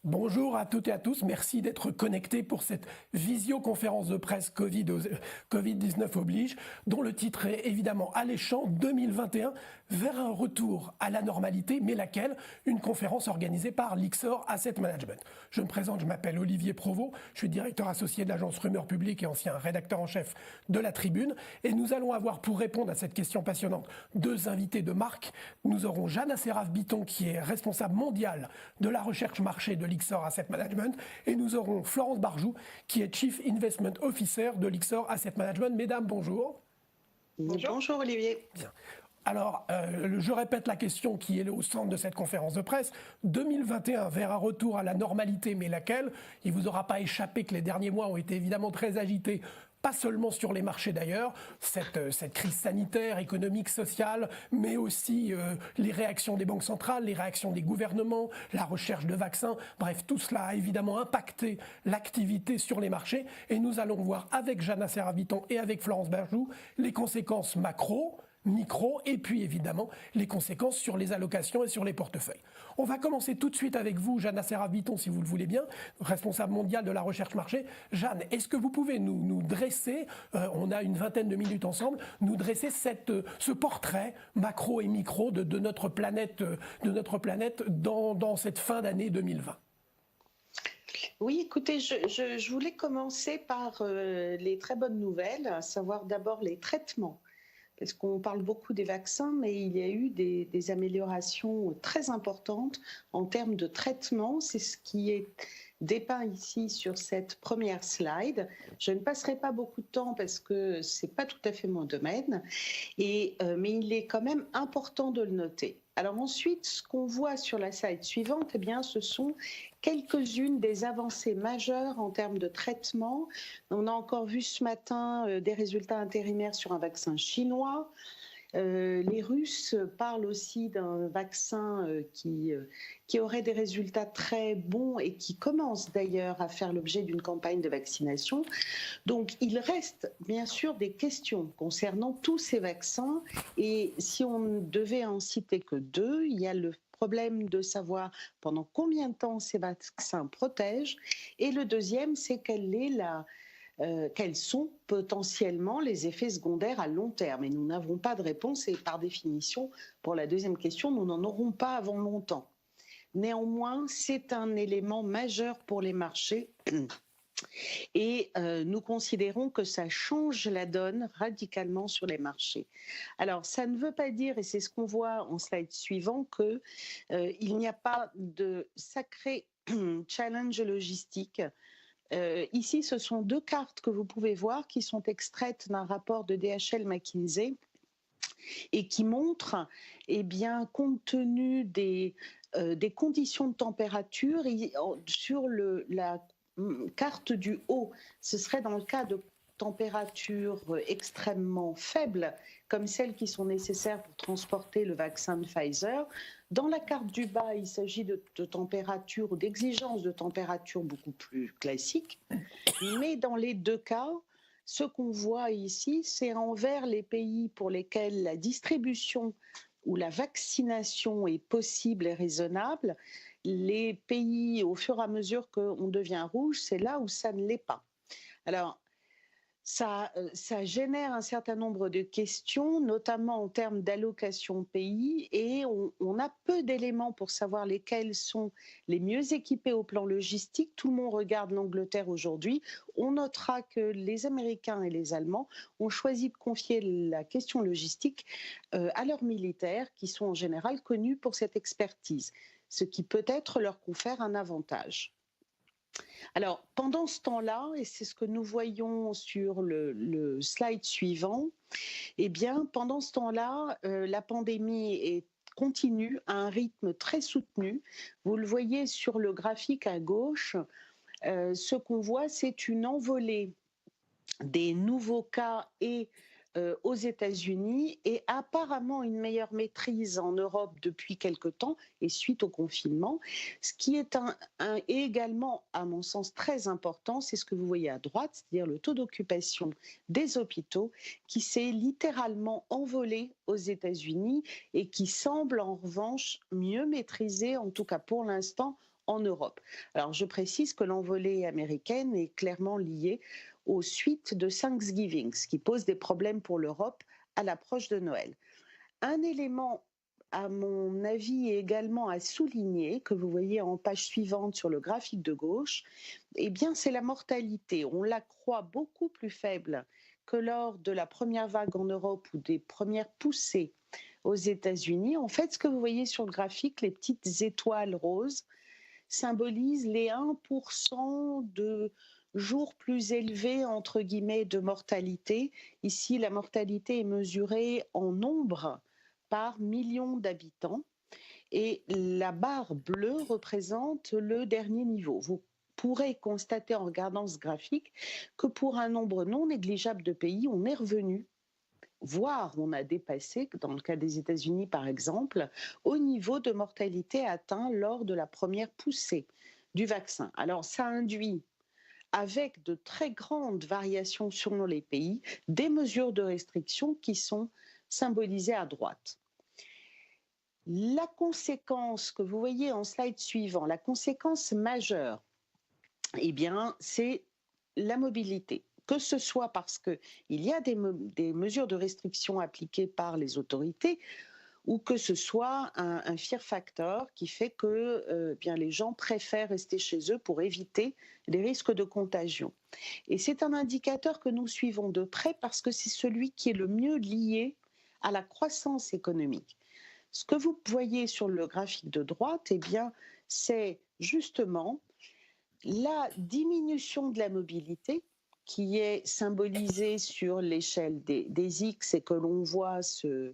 Bonjour à toutes et à tous, merci d'être connectés pour cette visioconférence de presse Covid-19 oblige, dont le titre est évidemment alléchant, 2021 vers un retour à la normalité, mais laquelle? Une conférence organisée par Lyxor Asset Management. Je me présente, je m'appelle Olivier Provost, je suis directeur associé de l'agence Rumeur Publique et ancien rédacteur en chef de La Tribune, et nous allons avoir pour répondre à cette question passionnante deux invités de marque. Nous aurons Jeanne Asseraf-Biton qui est responsable mondiale de la recherche marché de Lyxor Asset Management, et nous aurons Florence Barjou qui est Chief Investment Officer de Lyxor Asset Management. Mesdames, bonjour. Bonjour Olivier. Bien. Alors, je répète la question qui est au centre de cette conférence de presse. 2021 vers un retour à la normalité, mais laquelle? Il ne vous aura pas échappé que les derniers mois ont été évidemment très agités, pas seulement sur les marchés d'ailleurs, cette crise sanitaire, économique, sociale, mais aussi les réactions des banques centrales, les réactions des gouvernements, la recherche de vaccins. Bref, tout cela a évidemment impacté l'activité sur les marchés. Et nous allons voir avec Jeanne Asseraf-Biton et avec Florence Barjou les conséquences macro, micro, et puis évidemment les conséquences sur les allocations et sur les portefeuilles. On va commencer tout de suite avec vous, Jeanne Asseraf-Biton, si vous le voulez bien, responsable mondiale de la recherche marché. Jeanne, est-ce que vous pouvez nous dresser, on a une vingtaine de minutes ensemble, nous dresser ce portrait macro et micro de notre planète, dans cette fin d'année 2020? Oui, écoutez, je voulais commencer par les très bonnes nouvelles, à savoir d'abord les traitements. Parce qu'on parle beaucoup des vaccins, mais il y a eu des améliorations très importantes en termes de traitement. C'est ce qui est dépeint ici sur cette première slide. Je ne passerai pas beaucoup de temps parce que ce n'est pas tout à fait mon domaine, mais il est quand même important de le noter. Alors ensuite, ce qu'on voit sur la slide suivante, eh bien, ce sont quelques-unes des avancées majeures en termes de traitement. On a encore vu ce matin des résultats intérimaires sur un vaccin chinois. Les Russes parlent aussi d'un vaccin qui aurait des résultats très bons et qui commence d'ailleurs à faire l'objet d'une campagne de vaccination. Donc il reste bien sûr des questions concernant tous ces vaccins, et si on ne devait en citer que deux, il y a le problème de savoir pendant combien de temps ces vaccins protègent, et le deuxième, c'est quels sont potentiellement les effets secondaires à long terme. Et nous n'avons pas de réponse, et par définition, pour la deuxième question, nous n'en aurons pas avant longtemps. Néanmoins, c'est un élément majeur pour les marchés. Et nous considérons que ça change la donne radicalement sur les marchés. Alors, ça ne veut pas dire, et c'est ce qu'on voit en slide suivant, qu'il n'y a pas de sacré challenge logistique. Ici, ce sont deux cartes que vous pouvez voir qui sont extraites d'un rapport de DHL McKinsey et qui montrent, eh bien, compte tenu des conditions de température, sur la carte du haut, ce serait dans le cas de températures extrêmement faibles, comme celles qui sont nécessaires pour transporter le vaccin de Pfizer. Dans la carte du bas, il s'agit de températures ou d'exigences de température beaucoup plus classiques. Mais dans les deux cas, ce qu'on voit ici, c'est envers les pays pour lesquels la distribution ou la vaccination est possible et raisonnable. Les pays, au fur et à mesure qu'on devient rouge, c'est là où ça ne l'est pas. Alors, ça génère un certain nombre de questions, notamment en termes d'allocation pays, et on a peu d'éléments pour savoir lesquels sont les mieux équipés au plan logistique. Tout le monde regarde l'Angleterre aujourd'hui. On notera que les Américains et les Allemands ont choisi de confier la question logistique à leurs militaires, qui sont en général connus pour cette expertise, ce qui peut-être leur confère un avantage. Alors, pendant ce temps-là, et c'est ce que nous voyons sur le slide suivant, eh bien, pendant ce temps-là, la pandémie continue à un rythme très soutenu. Vous le voyez sur le graphique à gauche. Ce qu'on voit, c'est une envolée des nouveaux cas aux États-Unis, et apparemment une meilleure maîtrise en Europe depuis quelque temps et suite au confinement. Ce qui est également, à mon sens, très important, c'est ce que vous voyez à droite, c'est-à-dire le taux d'occupation des hôpitaux qui s'est littéralement envolé aux États-Unis et qui semble en revanche mieux maîtrisé, en tout cas pour l'instant, en Europe. Alors je précise que l'envolée américaine est clairement liée aux suites de Thanksgiving, ce qui pose des problèmes pour l'Europe à l'approche de Noël. Un élément, à mon avis, est également à souligner, que vous voyez en page suivante sur le graphique de gauche, eh bien, c'est la mortalité. On la croit beaucoup plus faible que lors de la première vague en Europe ou des premières poussées aux États-Unis. En fait, ce que vous voyez sur le graphique, les petites étoiles roses, symbolisent les 1% de jours plus élevés, entre guillemets, de mortalité. Ici, la mortalité est mesurée en nombre par million d'habitants et la barre bleue représente le dernier niveau. Vous pourrez constater en regardant ce graphique que pour un nombre non négligeable de pays, on est revenu, voire on a dépassé, dans le cas des États-Unis par exemple, au niveau de mortalité atteint lors de la première poussée du vaccin. Alors ça induit, avec de très grandes variations selon les pays, des mesures de restriction qui sont symbolisées à droite. La conséquence que vous voyez en slide suivant, la conséquence majeure, eh bien, c'est la mobilité. Que ce soit parce qu'il y a des mesures de restriction appliquées par les autorités, ou que ce soit un fear factor qui fait que bien, les gens préfèrent rester chez eux pour éviter les risques de contagion. Et c'est un indicateur que nous suivons de près parce que c'est celui qui est le mieux lié à la croissance économique. Ce que vous voyez sur le graphique de droite, eh bien, c'est justement la diminution de la mobilité qui est symbolisée sur l'échelle des X et que l'on voit se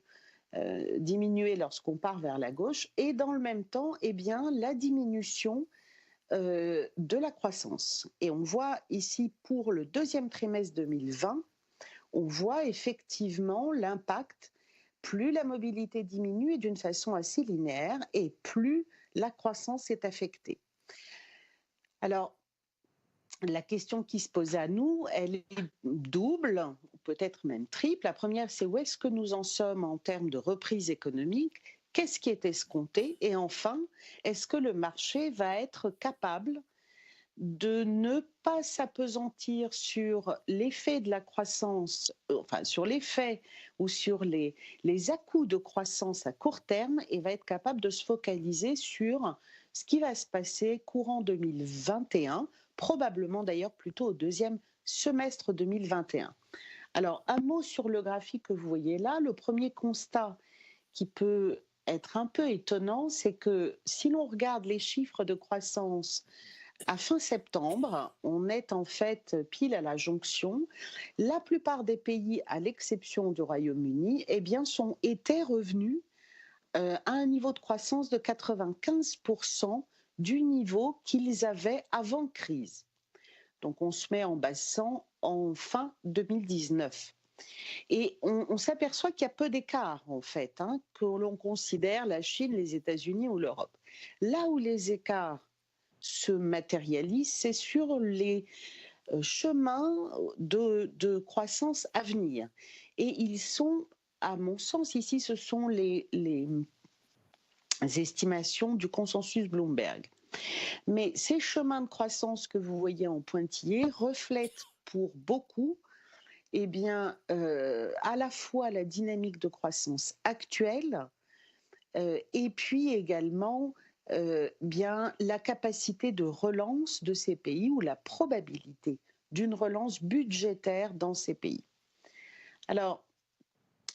diminuer lorsqu'on part vers la gauche, et dans le même temps, eh bien, la diminution de la croissance. Et on voit ici pour le deuxième trimestre 2020, on voit effectivement l'impact. Plus la mobilité diminue d'une façon assez linéaire et plus la croissance est affectée. Alors, la question qui se pose à nous, elle est double, peut-être même triple. La première, c'est où est-ce que nous en sommes en termes de reprise économique? Qu'est-ce qui est escompté? Et enfin, est-ce que le marché va être capable de ne pas s'appesantir sur l'effet de la croissance, enfin sur l'effet ou sur les à-coups de croissance à court terme, et va être capable de se focaliser sur ce qui va se passer courant 2021, probablement d'ailleurs plutôt au deuxième semestre 2021. Alors, un mot sur le graphique que vous voyez là. Le premier constat qui peut être un peu étonnant, c'est que si l'on regarde les chiffres de croissance à fin septembre, on est en fait pile à la jonction. La plupart des pays, à l'exception du Royaume-Uni, eh bien, étaient revenus à un niveau de croissance de 95% du niveau qu'ils avaient avant crise. Donc on se met en bassin en fin 2019. Et on s'aperçoit qu'il y a peu d'écart, en fait, que l'on considère la Chine, les États-Unis ou l'Europe. Là où les écarts se matérialisent, c'est sur les chemins de croissance à venir. Et ils sont, à mon sens, ici, ce sont les estimations du consensus Bloomberg. Mais ces chemins de croissance que vous voyez en pointillé reflètent pour beaucoup eh bien, à la fois la dynamique de croissance actuelle et puis également bien, la capacité de relance de ces pays ou la probabilité d'une relance budgétaire dans ces pays. Alors,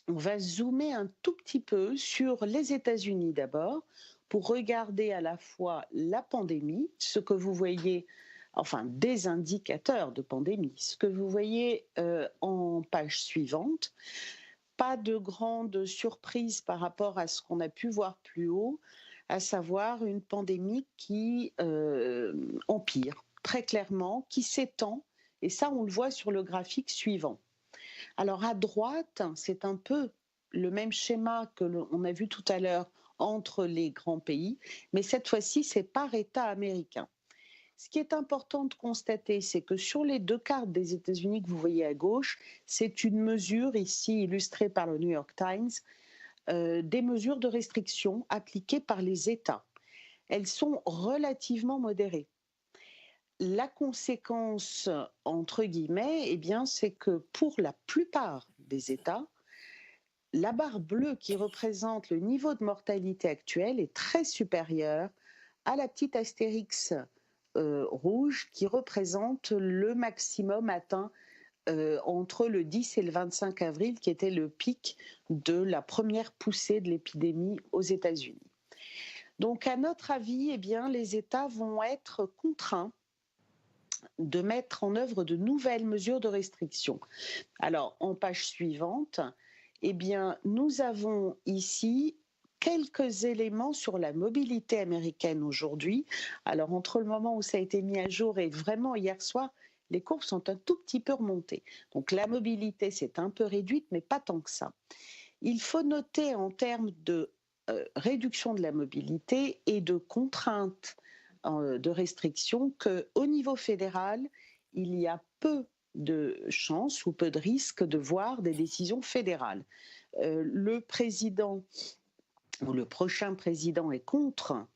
on va zoomer un tout petit peu sur les États-Unis d'abord pour regarder à la fois la pandémie, ce que vous voyez, enfin des indicateurs de pandémie, ce que vous voyez en page suivante. Pas de grande surprise par rapport à ce qu'on a pu voir plus haut, à savoir une pandémie qui empire très clairement, qui s'étend, et ça on le voit sur le graphique suivant. Alors à droite, c'est un peu le même schéma que l'on a vu tout à l'heure entre les grands pays, mais cette fois-ci, c'est par État américain. Ce qui est important de constater, c'est que sur les deux cartes des États-Unis que vous voyez à gauche, c'est une mesure ici illustrée par le New York Times, des mesures de restriction appliquées par les États. elles sont relativement modérées. La conséquence, entre guillemets, eh bien, c'est que pour la plupart des États, la barre bleue qui représente le niveau de mortalité actuel est très supérieure à la petite astérix rouge qui représente le maximum atteint entre le 10 et le 25 avril, qui était le pic de la première poussée de l'épidémie aux États-Unis. Donc, à notre avis, eh bien, les États vont être contraints de mettre en œuvre de nouvelles mesures de restriction. Alors, en page suivante, eh bien, nous avons ici quelques éléments sur la mobilité américaine aujourd'hui. Alors, entre le moment où ça a été mis à jour et vraiment hier soir, les courbes sont un tout petit peu remontées. Donc, la mobilité s'est un peu réduite, mais pas tant que ça. Il faut noter en termes de réduction de la mobilité et de contraintes de restrictions qu'au niveau fédéral, il y a peu de chances ou peu de risques de voir des décisions fédérales. Le président ou le prochain président est contre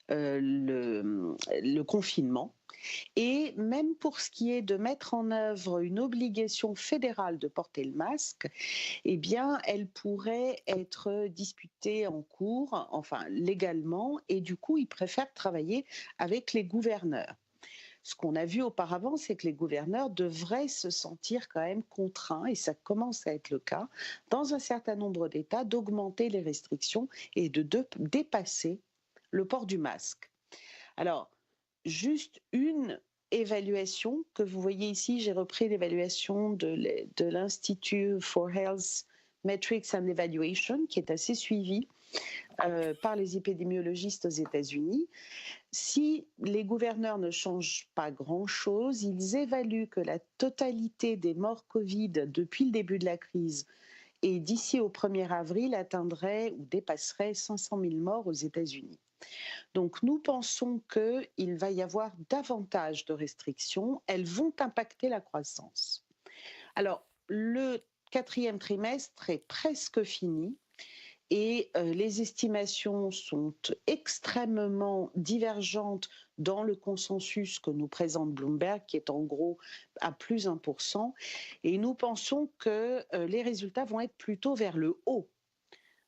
le confinement. Et même pour ce qui est de mettre en œuvre une obligation fédérale de porter le masque, eh bien, elle pourrait être disputée en cours, enfin légalement, et du coup, ils préfèrent travailler avec les gouverneurs. Ce qu'on a vu auparavant, c'est que les gouverneurs devraient se sentir quand même contraints, et ça commence à être le cas, dans un certain nombre d'États, d'augmenter les restrictions et de dépasser le port du masque. Alors, juste une évaluation que vous voyez ici, j'ai repris l'évaluation de l'Institute for Health Metrics and Evaluation, qui est assez suivi par les épidémiologistes aux États-Unis. Si les gouverneurs ne changent pas grand-chose, ils évaluent que la totalité des morts Covid depuis le début de la crise et d'ici au 1er avril atteindrait ou dépasserait 500 000 morts aux États-Unis. Donc nous pensons qu'il va y avoir davantage de restrictions, elles vont impacter la croissance. Alors le 4e trimestre est presque fini et les estimations sont extrêmement divergentes dans le consensus que nous présente Bloomberg, qui est en gros à plus 1%, et nous pensons que les résultats vont être plutôt vers le haut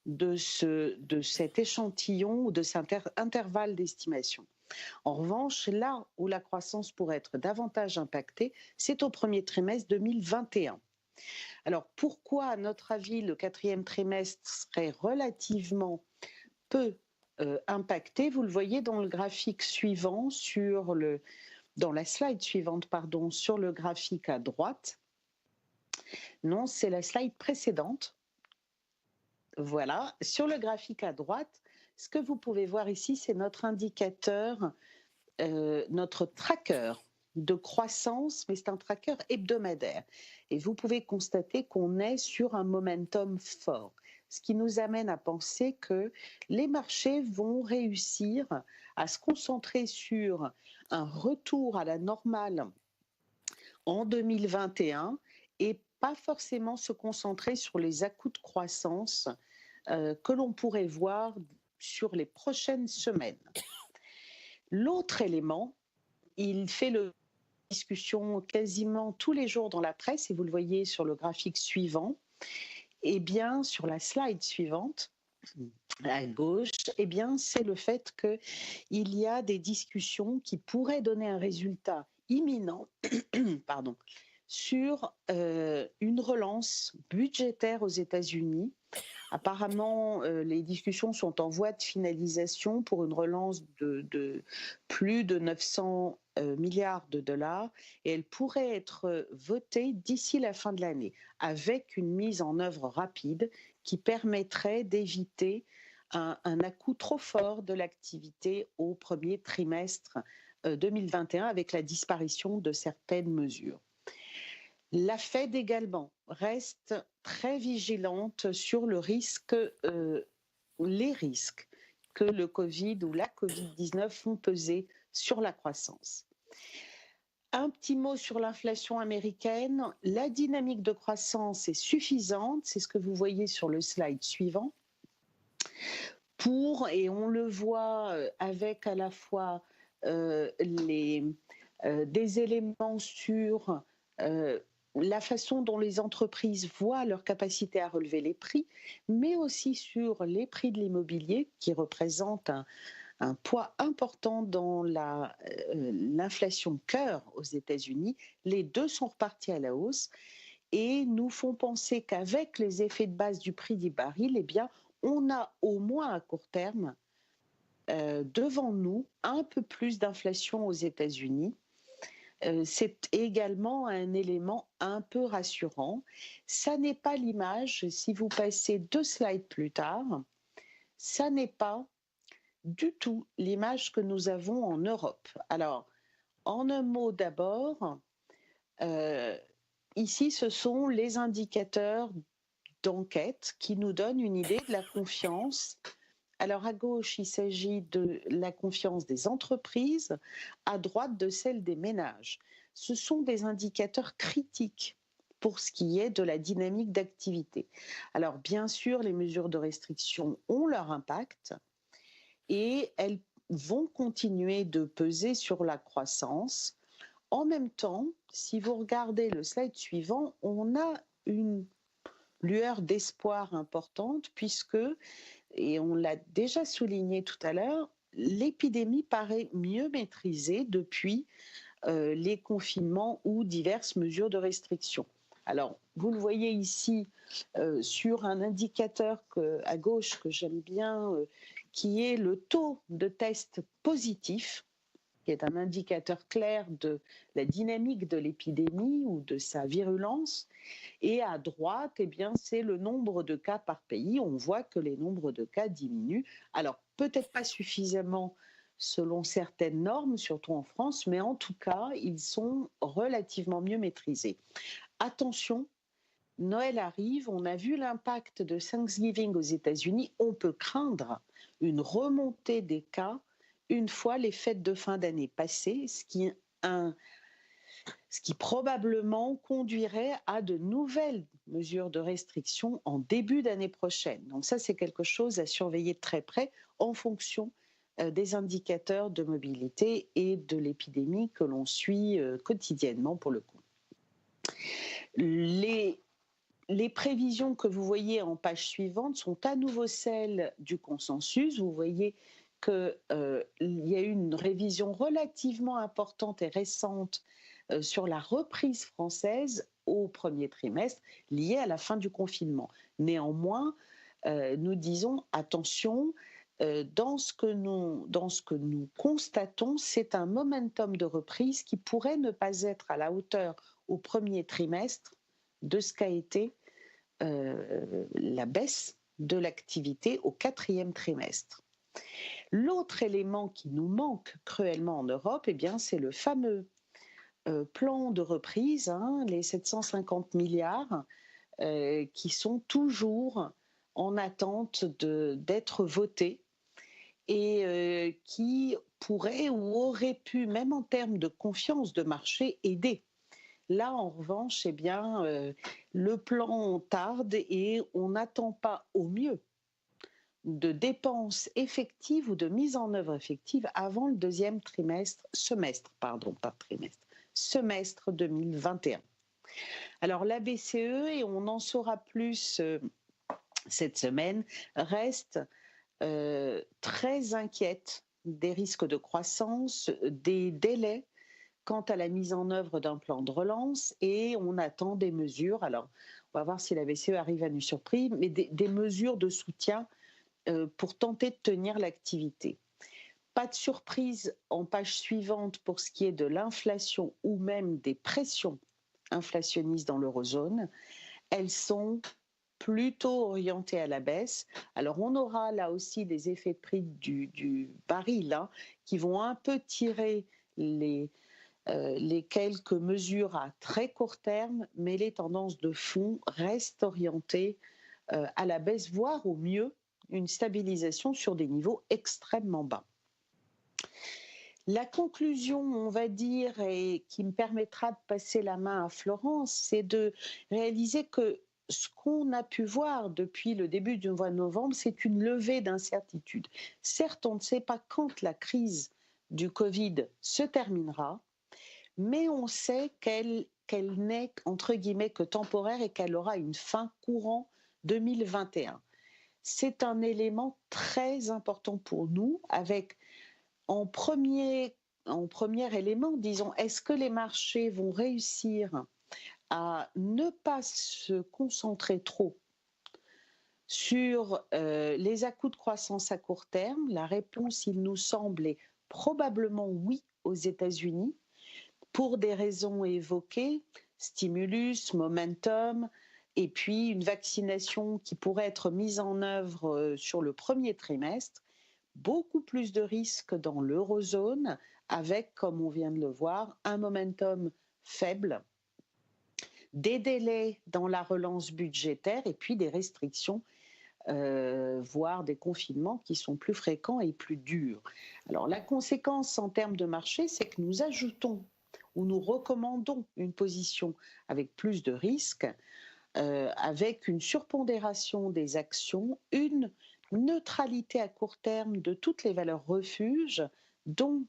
de cet échantillon ou de cet intervalle d'estimation. En revanche, là où la croissance pourrait être davantage impactée, c'est au 1er trimestre 2021. Alors pourquoi, à notre avis, le 4e trimestre serait relativement peu impacté? Vous le voyez dans le graphique suivant, dans la slide suivante, pardon, sur le graphique à droite. Non, c'est la slide précédente. Voilà, sur le graphique à droite, ce que vous pouvez voir ici, c'est notre indicateur, notre tracker de croissance, mais c'est un tracker hebdomadaire. Et vous pouvez constater qu'on est sur un momentum fort, ce qui nous amène à penser que les marchés vont réussir à se concentrer sur un retour à la normale en 2021 et pas forcément se concentrer sur les à-coups de croissance que l'on pourrait voir sur les prochaines semaines. L'autre élément, il fait le discussion quasiment tous les jours dans la presse, et vous le voyez sur le graphique suivant, et bien sur la slide suivante, à gauche, eh bien c'est le fait qu'il y a des discussions qui pourraient donner un résultat imminent pardon, sur une relance budgétaire aux États-Unis. Apparemment, les discussions sont en voie de finalisation pour une relance de plus de 900 milliards de dollars, et elle pourrait être votée d'ici la fin de l'année, avec une mise en œuvre rapide qui permettrait d'éviter un à-coup trop fort de l'activité au 1er trimestre 2021 avec la disparition de certaines mesures. La Fed également reste très vigilante sur les risques que le Covid ou la Covid-19 font peser sur la croissance. Un petit mot sur l'inflation américaine. La dynamique de croissance est suffisante, c'est ce que vous voyez sur le slide suivant, et on le voit avec à la fois des éléments sur la façon dont les entreprises voient leur capacité à relever les prix, mais aussi sur les prix de l'immobilier qui représentent un poids important dans l'inflation cœur aux États-Unis. Les deux sont repartis à la hausse et nous font penser qu'avec les effets de base du prix du baril, eh bien, on a au moins à court terme devant nous un peu plus d'inflation aux États-Unis. C'est également un élément un peu rassurant. Ça n'est pas l'image, si vous passez 2 slides plus tard, ça n'est pas du tout l'image que nous avons en Europe. Alors, en un mot d'abord, ici, ce sont les indicateurs d'enquête qui nous donnent une idée de la confiance. Alors, à gauche, il s'agit de la confiance des entreprises, à droite de celle des ménages. Ce sont des indicateurs critiques pour ce qui est de la dynamique d'activité. Alors, bien sûr, les mesures de restriction ont leur impact et elles vont continuer de peser sur la croissance. En même temps, si vous regardez le slide suivant, on a une lueur d'espoir importante puisque, et on l'a déjà souligné tout à l'heure, l'épidémie paraît mieux maîtrisée depuis les confinements ou diverses mesures de restriction. Alors, vous le voyez ici sur un indicateur à gauche que j'aime bien, qui est le taux de tests positifs, qui est un indicateur clair de la dynamique de l'épidémie ou de sa virulence. Et à droite, eh bien, c'est le nombre de cas par pays. On voit que les nombres de cas diminuent. Alors, peut-être pas suffisamment selon certaines normes, surtout en France, mais en tout cas, ils sont relativement mieux maîtrisés. Attention, Noël arrive, on a vu l'impact de Thanksgiving aux États-Unis, on peut craindre une remontée des cas une fois les fêtes de fin d'année passées, ce qui probablement conduirait à de nouvelles mesures de restriction en début d'année prochaine. Donc ça, c'est quelque chose à surveiller de très près en fonction des indicateurs de mobilité et de l'épidémie que l'on suit quotidiennement pour le coup. Les prévisions que vous voyez en page suivante sont à nouveau celles du consensus. Vous voyez qu'il y a eu une révision relativement importante et récente sur la reprise française au premier trimestre liée à la fin du confinement. Néanmoins, nous disons attention, dans ce que nous constatons, c'est un momentum de reprise qui pourrait ne pas être à la hauteur au premier trimestre de ce qu'a été la baisse de l'activité au quatrième trimestre. L'autre élément qui nous manque cruellement en Europe, eh bien, c'est le fameux plan de reprise, les 750 milliards qui sont toujours en attente d'être votés et qui pourraient ou auraient pu, même en termes de confiance de marché, aider. Là, en revanche, eh bien, le plan tarde et on n'attend pas au mieux de dépenses effectives ou de mise en œuvre effective avant le deuxième semestre 2021. Alors la BCE, et on en saura plus cette semaine, reste très inquiète des risques de croissance, des délais quant à la mise en œuvre d'un plan de relance et on attend des mesures. Alors, on va voir si la BCE arrive à nous surprendre, mais des mesures de soutien pour tenter de tenir l'activité. Pas de surprise en page suivante pour ce qui est de l'inflation ou même des pressions inflationnistes dans l'eurozone. Elles sont plutôt orientées à la baisse. Alors on aura là aussi des effets de prix du baril qui vont un peu tirer les quelques mesures à très court terme, mais les tendances de fond restent orientées à la baisse, voire au mieux une stabilisation sur des niveaux extrêmement bas. La conclusion, on va dire, et qui me permettra de passer la main à Florence, c'est de réaliser que ce qu'on a pu voir depuis le début du mois de novembre, c'est une levée d'incertitude. Certes, on ne sait pas quand la crise du Covid se terminera, mais on sait qu'elle n'est, entre guillemets, que temporaire et qu'elle aura une fin courant 2021. C'est un élément très important pour nous, avec en premier élément, disons, est-ce que les marchés vont réussir à ne pas se concentrer trop sur les à-coups de croissance à court terme? La réponse, il nous semble, est probablement oui aux États-Unis, pour des raisons évoquées, stimulus, momentum, et puis une vaccination qui pourrait être mise en œuvre sur le premier trimestre. Beaucoup plus de risques dans l'eurozone, avec, comme on vient de le voir, un momentum faible, des délais dans la relance budgétaire et puis des restrictions, voire des confinements qui sont plus fréquents et plus durs. Alors la conséquence en termes de marché, c'est que nous ajoutons ou nous recommandons une position avec plus de risques, avec une surpondération des actions, une neutralité à court terme de toutes les valeurs refuges, dont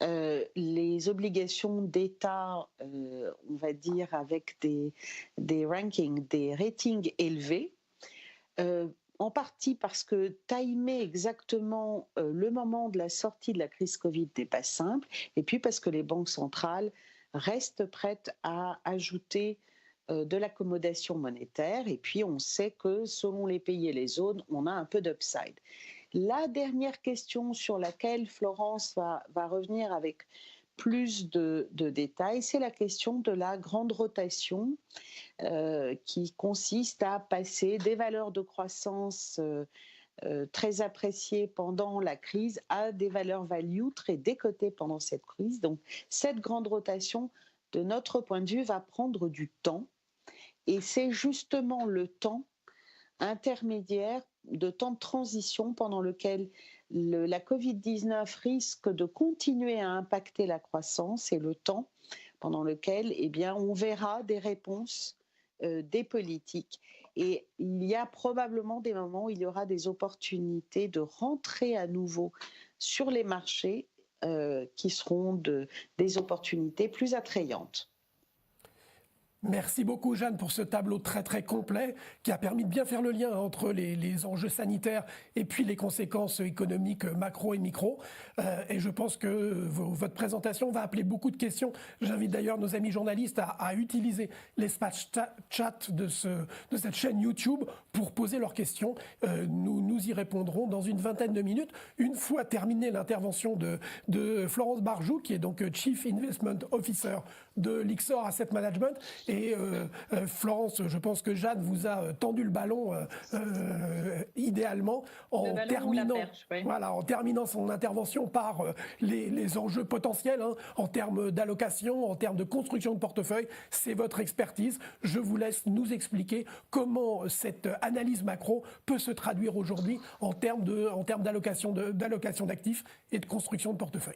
les obligations d'État, on va dire, avec des rankings, des ratings élevés, en partie parce que timer exactement le moment de la sortie de la crise Covid n'est pas simple, et puis parce que les banques centrales restent prêtes à ajouter de l'accommodation monétaire, et puis on sait que selon les pays et les zones, on a un peu d'upside. La dernière question sur laquelle Florence va revenir avec plus de détails, c'est la question de la grande rotation qui consiste à passer des valeurs de croissance très appréciées pendant la crise à des valeurs value très décotées pendant cette crise. Donc cette grande rotation, de notre point de vue, va prendre du temps, et c'est justement le temps intermédiaire, de temps de transition pendant lequel la Covid-19 risque de continuer à impacter la croissance, et le temps pendant lequel on verra des réponses des politiques. Et il y a probablement des moments où il y aura des opportunités de rentrer à nouveau sur les marchés qui seront des opportunités plus attrayantes. Merci beaucoup Jeanne pour ce tableau très très complet qui a permis de bien faire le lien entre les enjeux sanitaires et puis les conséquences économiques macro et micro. Et je pense que votre présentation va appeler beaucoup de questions. J'invite d'ailleurs nos amis journalistes à utiliser l'espace chat de cette chaîne YouTube pour poser leurs questions. Nous y répondrons dans une vingtaine de minutes. Une fois terminée l'intervention de Florence Barjou, qui est donc Chief Investment Officer de Lyxor Asset Management. Et Florence, je pense que Jeanne vous a tendu le ballon idéalement en terminant son intervention par les enjeux potentiels en termes d'allocation, en termes de construction de portefeuille. C'est votre expertise. Je vous laisse nous expliquer comment cette analyse macro peut se traduire aujourd'hui en termes d'allocation d'actifs et de construction de portefeuille.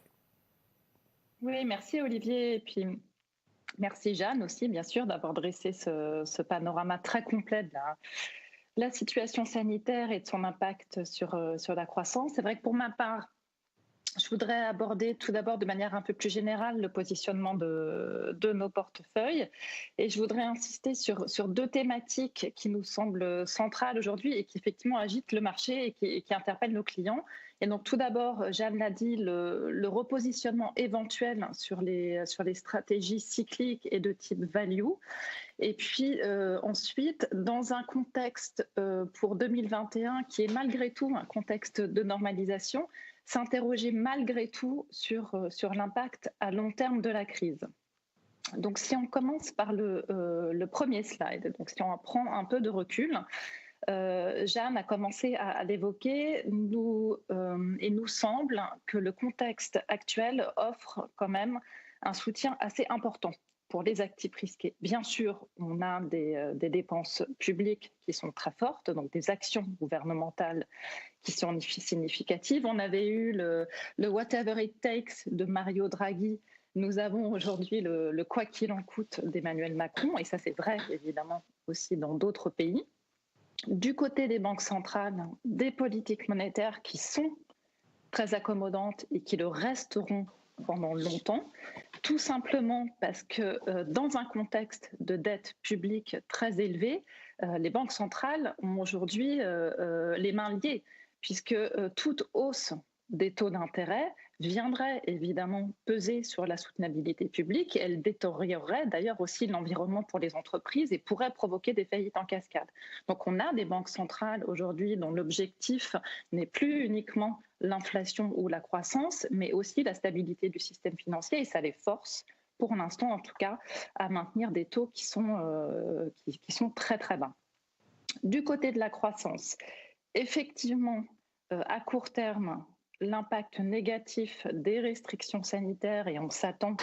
Oui, merci Olivier. Et puis merci Jeanne aussi, bien sûr, d'avoir dressé ce panorama très complet de la situation sanitaire et de son impact sur la croissance. C'est vrai que pour ma part, je voudrais aborder tout d'abord de manière un peu plus générale le positionnement de nos portefeuilles, et je voudrais insister sur deux thématiques qui nous semblent centrales aujourd'hui et qui effectivement agitent le marché et qui interpellent nos clients. Et donc tout d'abord, Jeanne l'a dit, le repositionnement éventuel sur les stratégies cycliques et de type value. Et puis ensuite, dans un contexte pour 2021 qui est malgré tout un contexte de normalisation, s'interroger malgré tout sur l'impact à long terme de la crise. Donc si on commence par le premier slide, donc si on prend un peu de recul, Jeanne a commencé à l'évoquer, et nous semble que le contexte actuel offre quand même un soutien assez important pour les actifs risqués. Bien sûr, on a des dépenses publiques qui sont très fortes, donc des actions gouvernementales qui sont significatives. On avait eu le Whatever It Takes de Mario Draghi. Nous avons aujourd'hui le quoi qu'il en coûte d'Emmanuel Macron, et ça c'est vrai évidemment aussi dans d'autres pays. Du côté des banques centrales, des politiques monétaires qui sont très accommodantes et qui le resteront pendant longtemps, tout simplement parce que dans un contexte de dette publique très élevée, les banques centrales ont aujourd'hui les mains liées, puisque toute hausse des taux d'intérêt viendrait évidemment peser sur la soutenabilité publique. Elle détériorerait d'ailleurs aussi l'environnement pour les entreprises et pourrait provoquer des faillites en cascade. Donc on a des banques centrales aujourd'hui dont l'objectif n'est plus uniquement l'inflation ou la croissance, mais aussi la stabilité du système financier, et ça les force, pour l'instant en tout cas, à maintenir des taux qui sont très très bas. Du côté de la croissance, effectivement, à court terme, l'impact négatif des restrictions sanitaires, et on s'attend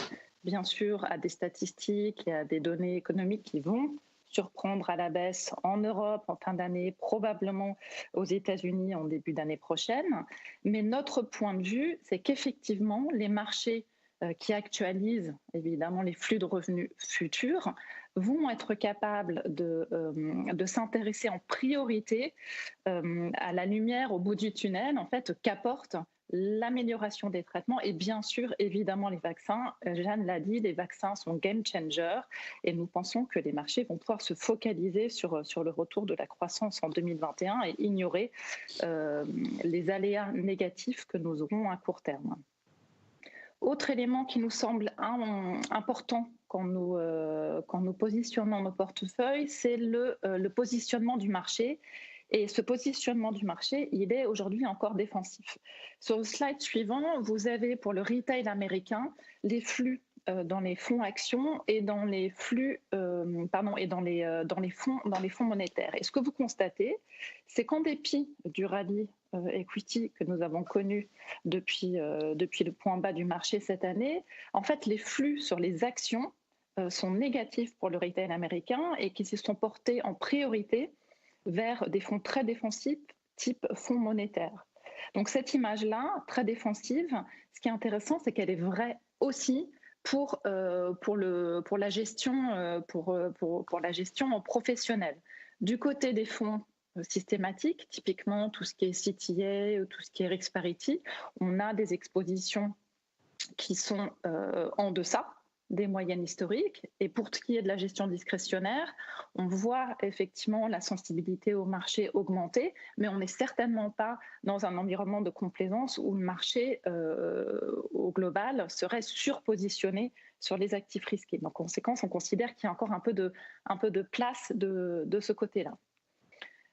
bien sûr à des statistiques et à des données économiques qui vont surprendre à la baisse en Europe en fin d'année, probablement aux États-Unis en début d'année prochaine. Mais notre point de vue, c'est qu'effectivement, les marchés qui actualisent évidemment les flux de revenus futurs vont être capables de s'intéresser en priorité à la lumière au bout du tunnel, en fait, qu'apporte l'amélioration des traitements et bien sûr, évidemment, les vaccins. Jeanne l'a dit, les vaccins sont game changers et nous pensons que les marchés vont pouvoir se focaliser sur le retour de la croissance en 2021 et ignorer les aléas négatifs que nous aurons à court terme. Autre élément qui nous semble important quand nous positionnons nos portefeuilles, c'est le positionnement du marché. Et ce positionnement du marché, il est aujourd'hui encore défensif. Sur le slide suivant, vous avez pour le retail américain les flux dans les fonds actions et dans les flux, dans les fonds monétaires. Et ce que vous constatez, c'est qu'en dépit du rallye equity que nous avons connu depuis le point bas du marché cette année, en fait, les flux sur les actions sont négatifs pour le retail américain et qui se sont portés en priorité vers des fonds très défensifs, type fonds monétaires. Donc cette image-là, très défensive, ce qui est intéressant, c'est qu'elle est vraie aussi pour la gestion en professionnel. Du côté des fonds systématiques, typiquement tout ce qui est CTA ou tout ce qui est Rix Parity, on a des expositions qui sont en deçà des moyennes historiques. Et pour ce qui est de la gestion discrétionnaire, on voit effectivement la sensibilité au marché augmenter, mais on n'est certainement pas dans un environnement de complaisance où le marché au global serait surpositionné sur les actifs risqués. En conséquence, on considère qu'il y a encore un peu de place de ce côté-là.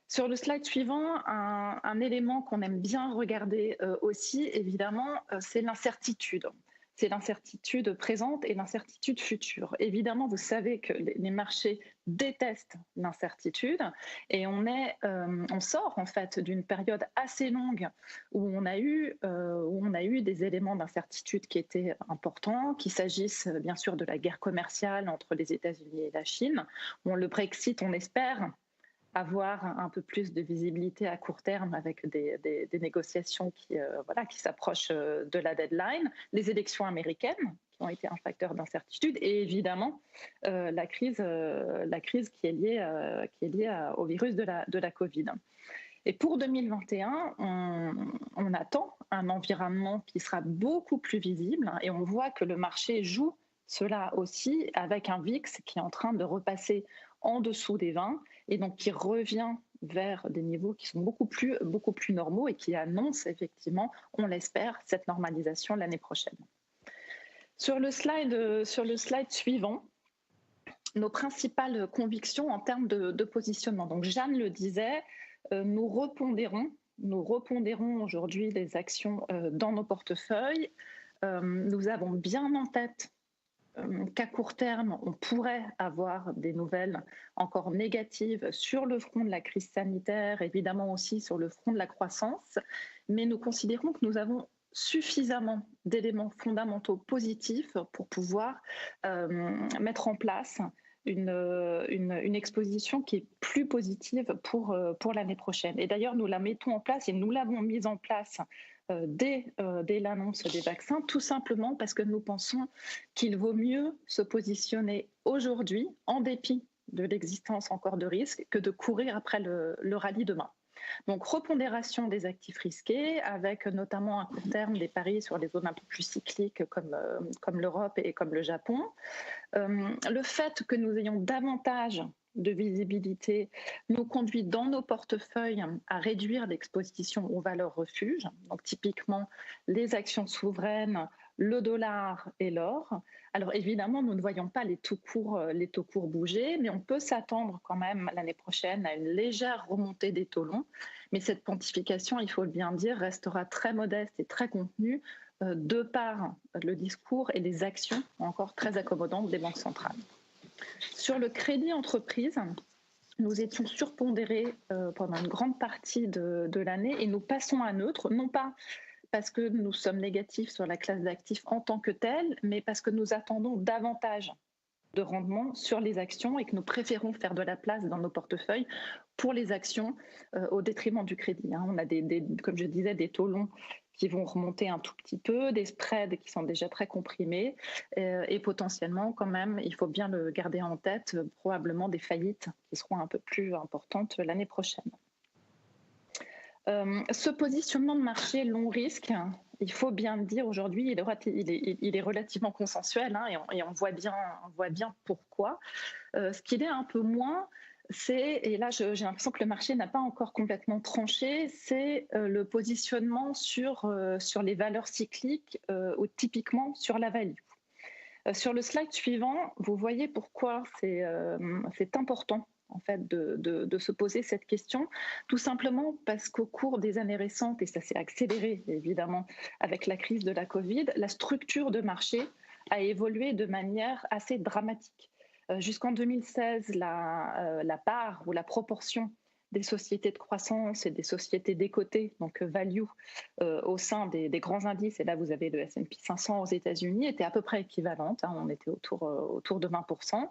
Sur le slide suivant, un élément qu'on aime bien regarder aussi, évidemment, c'est l'incertitude. C'est l'incertitude présente et l'incertitude future. Évidemment, vous savez que les marchés détestent l'incertitude et on sort en fait d'une période assez longue où on a eu des éléments d'incertitude qui étaient importants, qu'il s'agisse bien sûr de la guerre commerciale entre les États-Unis et la Chine. Le Brexit, on espère avoir un peu plus de visibilité à court terme avec des négociations qui s'approchent de la deadline, les élections américaines qui ont été un facteur d'incertitude et évidemment la crise qui est liée au virus de la Covid. Et pour 2021, on attend un environnement qui sera beaucoup plus visible et on voit que le marché joue cela aussi avec un VIX qui est en train de repasser en dessous des 20 et donc qui revient vers des niveaux qui sont beaucoup plus normaux et qui annoncent effectivement, on l'espère, cette normalisation l'année prochaine. Sur le slide suivant, nos principales convictions en termes de positionnement. Donc Jeanne le disait, nous repondérons aujourd'hui les actions dans nos portefeuilles. Nous avons bien en tête qu'à court terme, on pourrait avoir des nouvelles encore négatives sur le front de la crise sanitaire, évidemment aussi sur le front de la croissance, mais nous considérons que nous avons suffisamment d'éléments fondamentaux positifs pour pouvoir mettre en place une exposition qui est plus positive pour l'année prochaine. Et d'ailleurs, nous la mettons en place et nous l'avons mise en place dès l'annonce des vaccins, tout simplement parce que nous pensons qu'il vaut mieux se positionner aujourd'hui, en dépit de l'existence encore de risques que de courir après le rallye demain. Donc, repondération des actifs risqués, avec notamment à court terme des paris sur les zones un peu plus cycliques comme l'Europe et comme le Japon. Le fait que nous ayons davantage de visibilité nous conduit dans nos portefeuilles à réduire l'exposition aux valeurs refuges, donc typiquement les actions souveraines, le dollar et l'or. Alors évidemment, nous ne voyons pas les taux courts bouger, mais on peut s'attendre quand même l'année prochaine à une légère remontée des taux longs. Mais cette pontification, il faut bien dire, restera très modeste et très contenue de par le discours et les actions encore très accommodantes des banques centrales. Sur le crédit entreprise, nous étions surpondérés pendant une grande partie de l'année et nous passons à neutre, non pas parce que nous sommes négatifs sur la classe d'actifs en tant que telle, mais parce que nous attendons davantage de rendement sur les actions et que nous préférons faire de la place dans nos portefeuilles pour les actions au détriment du crédit. On a, comme je disais, des taux longs qui vont remonter un tout petit peu, des spreads qui sont déjà très comprimés et potentiellement quand même, il faut bien le garder en tête, probablement des faillites qui seront un peu plus importantes l'année prochaine. Ce positionnement de marché long risque, il faut bien le dire aujourd'hui, il est relativement consensuel et on voit bien pourquoi. Ce qu'il est un peu moins, et là j'ai l'impression que le marché n'a pas encore complètement tranché, c'est le positionnement sur les valeurs cycliques ou typiquement sur la value. Sur le slide suivant, vous voyez pourquoi c'est important en fait, de se poser cette question, tout simplement parce qu'au cours des années récentes, et ça s'est accéléré évidemment avec la crise de la Covid, la structure de marché a évolué de manière assez dramatique. Jusqu'en 2016, la part ou la proportion des sociétés de croissance et des sociétés décotées, donc value, au sein des grands indices, et là vous avez le S&P 500 aux États-Unis, était à peu près équivalente, on était autour de 20%.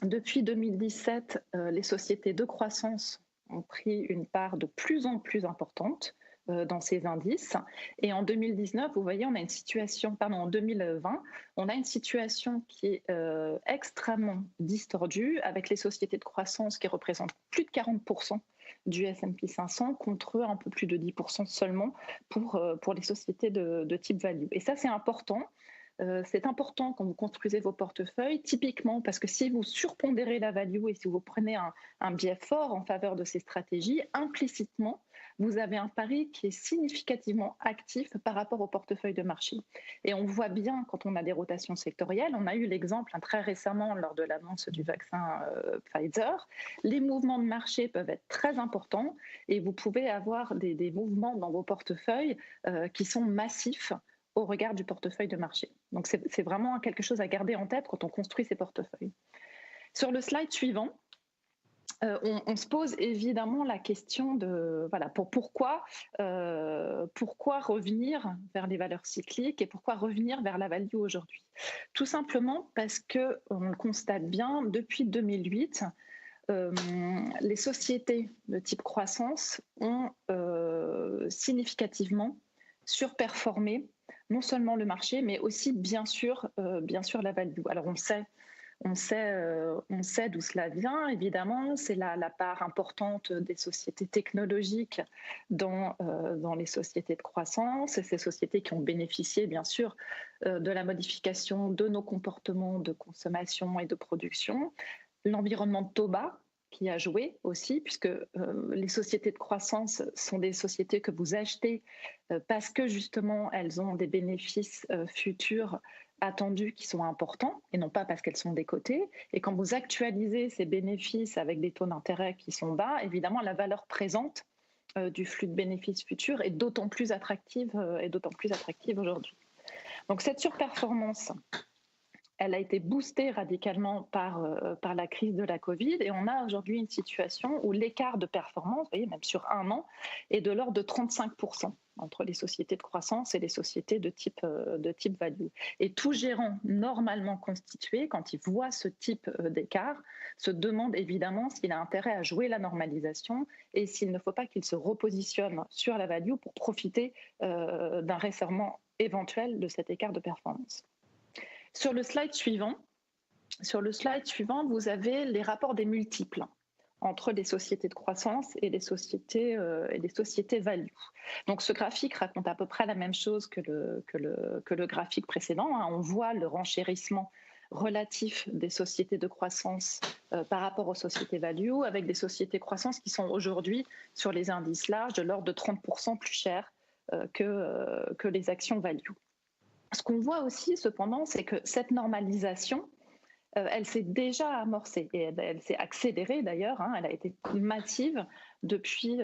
Depuis 2017, les sociétés de croissance ont pris une part de plus en plus importante dans ces indices. Et en 2019, vous voyez, en 2020, on a une situation qui est extrêmement distordue, avec les sociétés de croissance qui représentent plus de 40% du S&P 500 contre un peu plus de 10% seulement pour les sociétés de type value. Et ça, c'est important. C'est important quand vous construisez vos portefeuilles, typiquement parce que si vous surpondérez la value et si vous prenez un biais fort en faveur de ces stratégies, implicitement, vous avez un pari qui est significativement actif par rapport au portefeuille de marché. Et on voit bien quand on a des rotations sectorielles, on a eu l'exemple très récemment lors de l'annonce du vaccin Pfizer, les mouvements de marché peuvent être très importants et vous pouvez avoir des mouvements dans vos portefeuilles qui sont massifs au regard du portefeuille de marché. Donc c'est vraiment quelque chose à garder en tête quand on construit ses portefeuilles. Sur le slide suivant, on se pose évidemment la question de pourquoi revenir vers les valeurs cycliques et pourquoi revenir vers la value aujourd'hui. Tout simplement parce que on le constate bien depuis 2008. Les sociétés de type croissance ont significativement surperformé non seulement le marché, mais aussi bien sûr la value. Alors on sait d'où cela vient, évidemment, c'est la part importante des sociétés technologiques dans les sociétés de croissance, et ces sociétés qui ont bénéficié, bien sûr, de la modification de nos comportements de consommation et de production. L'environnement de taux bas qui a joué aussi, puisque les sociétés de croissance sont des sociétés que vous achetez parce que justement elles ont des bénéfices futurs attendus qui sont importants et non pas parce qu'elles sont décotées. Et quand vous actualisez ces bénéfices avec des taux d'intérêt qui sont bas, évidemment la valeur présente du flux de bénéfices futurs est d'autant plus attractive aujourd'hui. Donc cette surperformance, elle a été boostée radicalement par la crise de la Covid et on a aujourd'hui une situation où l'écart de performance, vous voyez, même sur un an, est de l'ordre de 35% entre les sociétés de croissance et les sociétés de type value. Et tout gérant normalement constitué, quand il voit ce type d'écart, se demande évidemment s'il a intérêt à jouer la normalisation et s'il ne faut pas qu'il se repositionne sur la value pour profiter d'un resserrement éventuel de cet écart de performance. Sur le slide suivant, Sur le slide suivant, vous avez les rapports des multiples entre les sociétés de croissance et les sociétés value. Donc ce graphique raconte à peu près la même chose que le graphique précédent, hein. On voit le renchérissement relatif des sociétés de croissance par rapport aux sociétés value, avec des sociétés de croissance qui sont aujourd'hui sur les indices larges de l'ordre de 30% plus chères que les actions value. Ce qu'on voit aussi cependant, c'est que cette normalisation, elle s'est déjà amorcée et elle s'est accélérée d'ailleurs, hein, elle a été massive depuis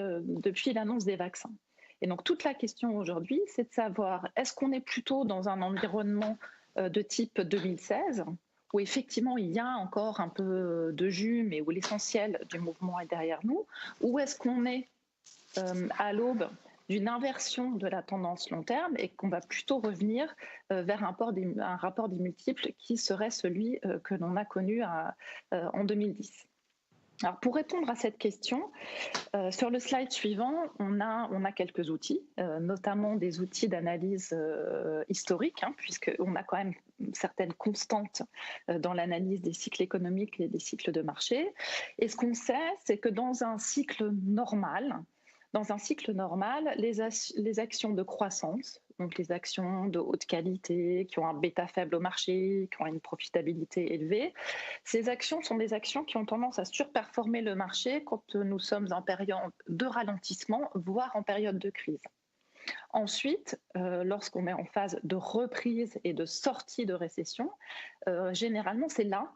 l'annonce des vaccins. Et donc toute la question aujourd'hui, c'est de savoir, est-ce qu'on est plutôt dans un environnement de type 2016, où effectivement il y a encore un peu de jus, mais où l'essentiel du mouvement est derrière nous, ou est-ce qu'on est à l'aube d'une inversion de la tendance long terme et qu'on va plutôt revenir vers un rapport des multiples qui serait celui que l'on a connu en 2010. Alors pour répondre à cette question, sur le slide suivant, on a quelques outils, notamment des outils d'analyse historique, hein, puisqu'on a quand même certaines constantes dans l'analyse des cycles économiques et des cycles de marché. Et ce qu'on sait, c'est que dans un cycle normal, les actions de croissance, donc les actions de haute qualité, qui ont un bêta faible au marché, qui ont une profitabilité élevée, ces actions sont des actions qui ont tendance à surperformer le marché quand nous sommes en période de ralentissement, voire en période de crise. Ensuite, lorsqu'on est en phase de reprise et de sortie de récession, généralement c'est là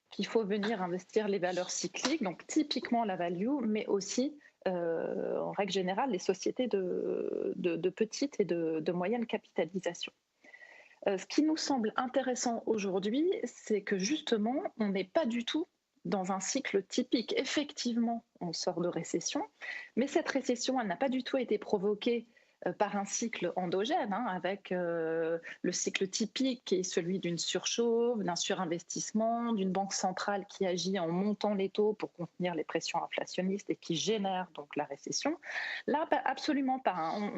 qu'il faut venir investir les valeurs cycliques, donc typiquement la value, mais aussi en règle générale, les sociétés de petite et de moyenne capitalisation. Ce qui nous semble intéressant aujourd'hui, c'est que justement, on n'est pas du tout dans un cycle typique. Effectivement, on sort de récession, mais cette récession, elle n'a pas du tout été provoquée par un cycle endogène, hein, avec le cycle typique qui est celui d'une surchauffe, d'un surinvestissement, d'une banque centrale qui agit en montant les taux pour contenir les pressions inflationnistes et qui génère donc la récession. Là, absolument pas, hein.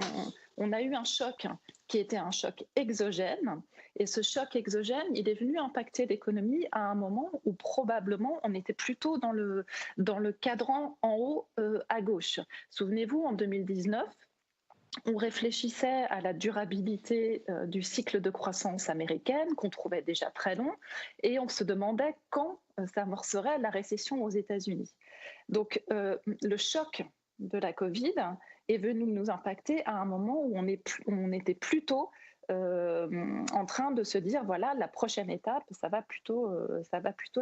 On a eu un choc qui était un choc exogène, et ce choc exogène, il est venu impacter l'économie à un moment où probablement on était plutôt dans le cadran en haut à gauche. Souvenez-vous, en 2019, on réfléchissait à la durabilité du cycle de croissance américaine, qu'on trouvait déjà très long, et on se demandait quand s'amorcerait la récession aux États-Unis. Donc le choc de la Covid est venu nous impacter à un moment où on était plutôt en train de se dire, voilà, la prochaine étape, ça va plutôt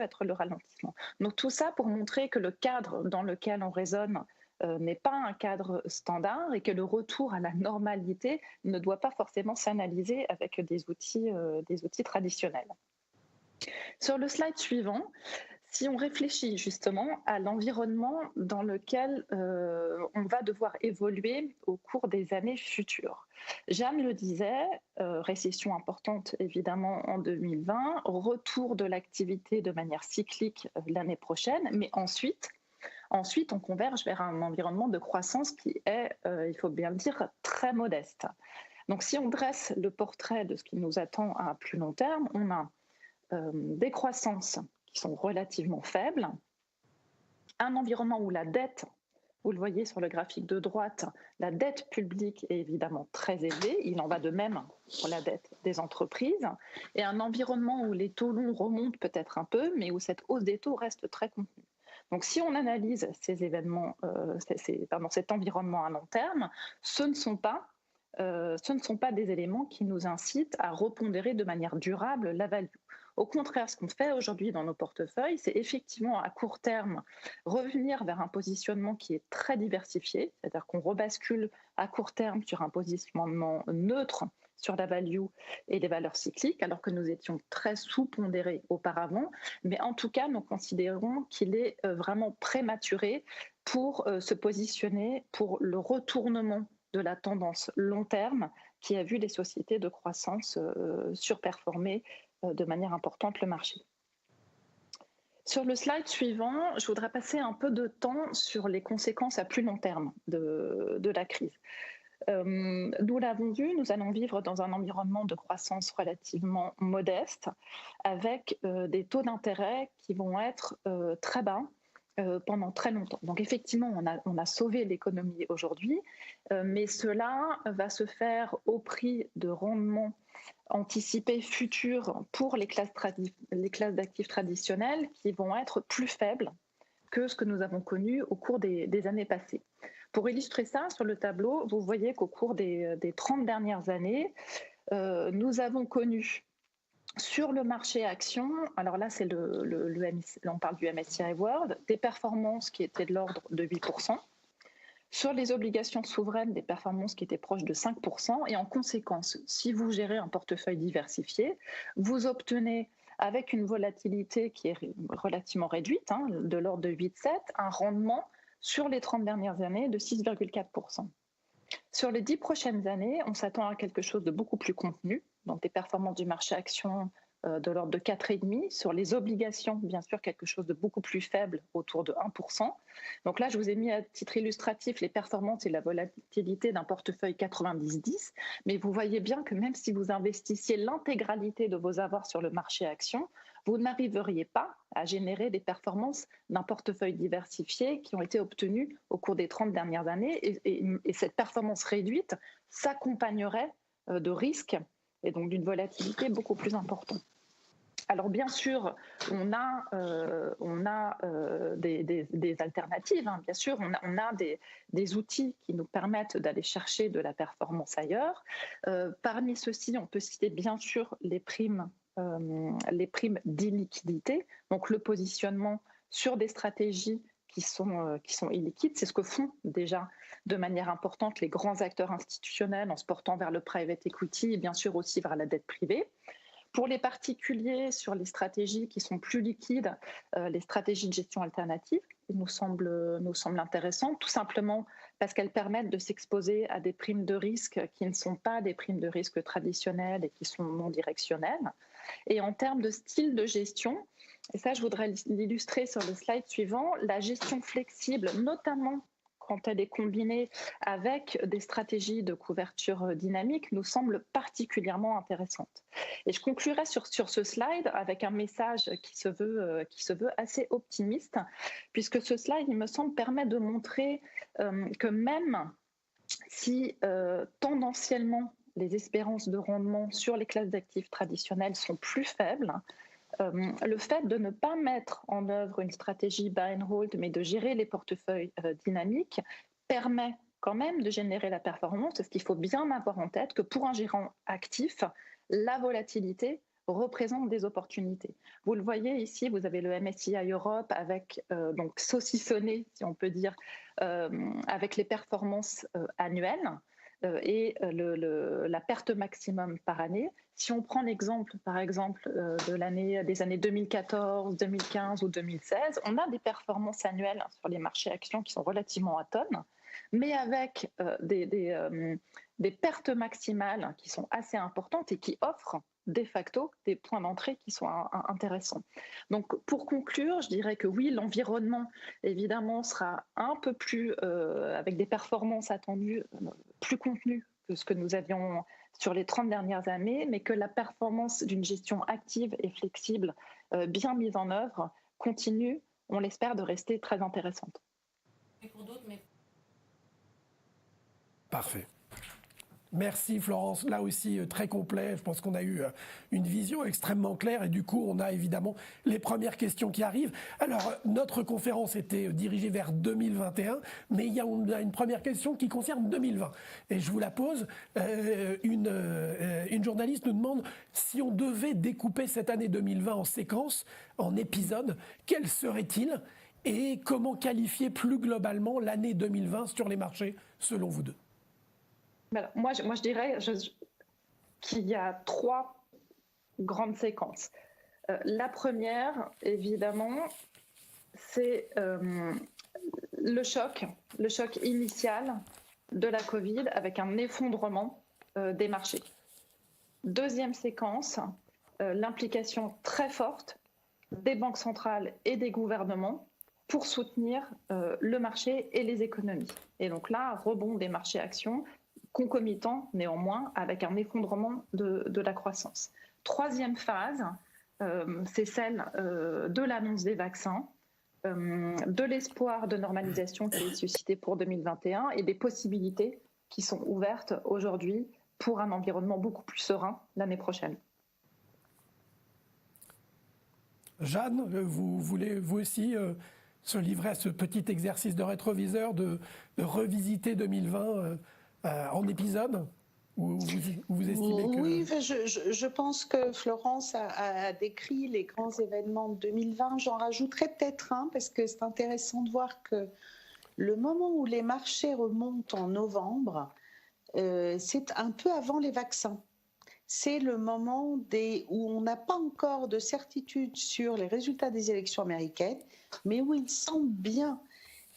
être le ralentissement. Donc tout ça pour montrer que le cadre dans lequel on raisonne n'est pas un cadre standard et que le retour à la normalité ne doit pas forcément s'analyser avec des outils traditionnels. Sur le slide suivant, si on réfléchit justement à l'environnement dans lequel on va devoir évoluer au cours des années futures. Jeanne le disait, récession importante évidemment en 2020, retour de l'activité de manière cyclique l'année prochaine, mais ensuite, on converge vers un environnement de croissance qui est, il faut bien le dire, très modeste. Donc si on dresse le portrait de ce qui nous attend à plus long terme, on a des croissances qui sont relativement faibles, un environnement où la dette, vous le voyez sur le graphique de droite, la dette publique est évidemment très élevée, il en va de même pour la dette des entreprises, et un environnement où les taux longs remontent peut-être un peu, mais où cette hausse des taux reste très contenue. Donc si on analyse ces événements, cet environnement à long terme, ce ne sont pas des éléments qui nous incitent à repondérer de manière durable la value. Au contraire, ce qu'on fait aujourd'hui dans nos portefeuilles, c'est effectivement à court terme revenir vers un positionnement qui est très diversifié, c'est-à-dire qu'on rebascule à court terme sur un positionnement neutre sur la value et les valeurs cycliques, alors que nous étions très sous-pondérés auparavant. Mais en tout cas, nous considérons qu'il est vraiment prématuré pour se positionner pour le retournement de la tendance long terme qui a vu les sociétés de croissance surperformer de manière importante le marché. Sur le slide suivant, je voudrais passer un peu de temps sur les conséquences à plus long terme de la crise. Nous l'avons vu, nous allons vivre dans un environnement de croissance relativement modeste, avec des taux d'intérêt qui vont être très bas pendant très longtemps. Donc effectivement, on a sauvé l'économie aujourd'hui, mais cela va se faire au prix de rendements anticipés futurs pour les classes d'actifs traditionnelles qui vont être plus faibles que ce que nous avons connu au cours des années passées. Pour illustrer ça, sur le tableau, vous voyez qu'au cours des 30 dernières années, nous avons connu sur le marché actions, alors là, on parle du MSCI World, des performances qui étaient de l'ordre de 8%. Sur les obligations souveraines, des performances qui étaient proches de 5%. Et en conséquence, si vous gérez un portefeuille diversifié, vous obtenez, avec une volatilité qui est relativement réduite, de l'ordre de 8,7, un rendement sur les 30 dernières années de 6,4%. Sur les 10 prochaines années, on s'attend à quelque chose de beaucoup plus contenu, donc des performances du marché action de l'ordre de 4,5. Sur les obligations, bien sûr, quelque chose de beaucoup plus faible, autour de 1%. Donc là, je vous ai mis à titre illustratif les performances et la volatilité d'un portefeuille 90-10. Mais vous voyez bien que même si vous investissiez l'intégralité de vos avoirs sur le marché action, vous n'arriveriez pas à générer des performances d'un portefeuille diversifié qui ont été obtenues au cours des 30 dernières années. Et cette performance réduite s'accompagnerait de risques et donc d'une volatilité beaucoup plus importante. Alors bien sûr, on a des alternatives, bien sûr, on a des outils qui nous permettent d'aller chercher de la performance ailleurs. Parmi ceux-ci, on peut citer bien sûr les primes d'illiquidité, donc le positionnement sur des stratégies qui sont illiquides. C'est ce que font déjà de manière importante les grands acteurs institutionnels en se portant vers le private equity et bien sûr aussi vers la dette privée. Pour les particuliers, sur les stratégies qui sont plus liquides, les stratégies de gestion alternative nous semblent intéressantes, tout simplement parce qu'elles permettent de s'exposer à des primes de risque qui ne sont pas des primes de risque traditionnelles et qui sont non directionnelles. Et en termes de style de gestion, et ça je voudrais l'illustrer sur le slide suivant, la gestion flexible, notamment quand elle est combinée avec des stratégies de couverture dynamique, nous semble particulièrement intéressante. Et je conclurai sur ce slide avec un message qui se veut assez optimiste, puisque ce slide, il me semble, permet de montrer que même si tendanciellement les espérances de rendement sur les classes d'actifs traditionnelles sont plus faibles, le fait de ne pas mettre en œuvre une stratégie buy and hold, mais de gérer les portefeuilles dynamiques, permet quand même de générer la performance, parce qu'il faut bien avoir en tête que pour un gérant actif, la volatilité représente des opportunités. Vous le voyez ici, vous avez le MSCI Europe avec donc saucissonné, si on peut dire, avec les performances annuelles et la perte maximum par année. Si on prend l'exemple, par exemple, des années 2014, 2015 ou 2016, on a des performances annuelles sur les marchés actions qui sont relativement atones, mais avec des pertes maximales qui sont assez importantes et qui offrent de facto des points d'entrée qui sont intéressants. Donc pour conclure, je dirais que oui, l'environnement évidemment sera un peu plus, avec des performances attendues, plus contenues que ce que nous avions sur les 30 dernières années, mais que la performance d'une gestion active et flexible bien mise en œuvre continue, on l'espère, de rester très intéressante. Parfait. Merci Florence, là aussi très complet. Je pense qu'on a eu une vision extrêmement claire et du coup on a évidemment les premières questions qui arrivent. Alors notre conférence était dirigée vers 2021, mais on a une première question qui concerne 2020 et je vous la pose. Une journaliste nous demande si on devait découper cette année 2020 en séquences, en épisodes, quel serait-il et comment qualifier plus globalement l'année 2020 sur les marchés selon vous deux? Alors, moi, je dirais qu'il y a 3 grandes séquences. La première, évidemment, c'est le choc initial de la Covid avec un effondrement des marchés. Deuxième séquence, l'implication très forte des banques centrales et des gouvernements pour soutenir le marché et les économies. Et donc là, rebond des marchés actions, concomitant néanmoins avec un effondrement de la croissance. Troisième phase, c'est celle de l'annonce des vaccins, de l'espoir de normalisation qui est suscité pour 2021 et des possibilités qui sont ouvertes aujourd'hui pour un environnement beaucoup plus serein l'année prochaine. Jeanne, vous voulez vous aussi se livrer à ce petit exercice de rétroviseur, de revisiter 2020 en épisode, ou vous estimez que... Oui, je pense que Florence a décrit les grands événements de 2020. J'en rajouterai peut-être un, parce que c'est intéressant de voir que le moment où les marchés remontent en novembre, c'est un peu avant les vaccins. C'est le moment où on n'a pas encore de certitude sur les résultats des élections américaines, mais où il semble bien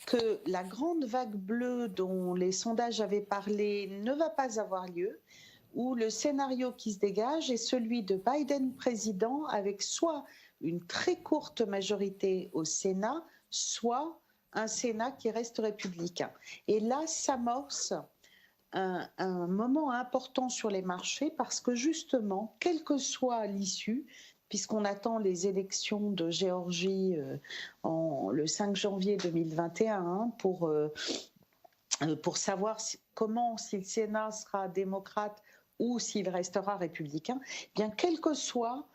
que la grande vague bleue dont les sondages avaient parlé ne va pas avoir lieu, où le scénario qui se dégage est celui de Biden président avec soit une très courte majorité au Sénat, soit un Sénat qui reste républicain. Et là s'amorce un moment important sur les marchés parce que justement, quelle que soit l'issue, puisqu'on attend les élections de Géorgie le 5 janvier 2021 pour savoir si le Sénat sera démocrate ou s'il restera républicain, bien quelle que soit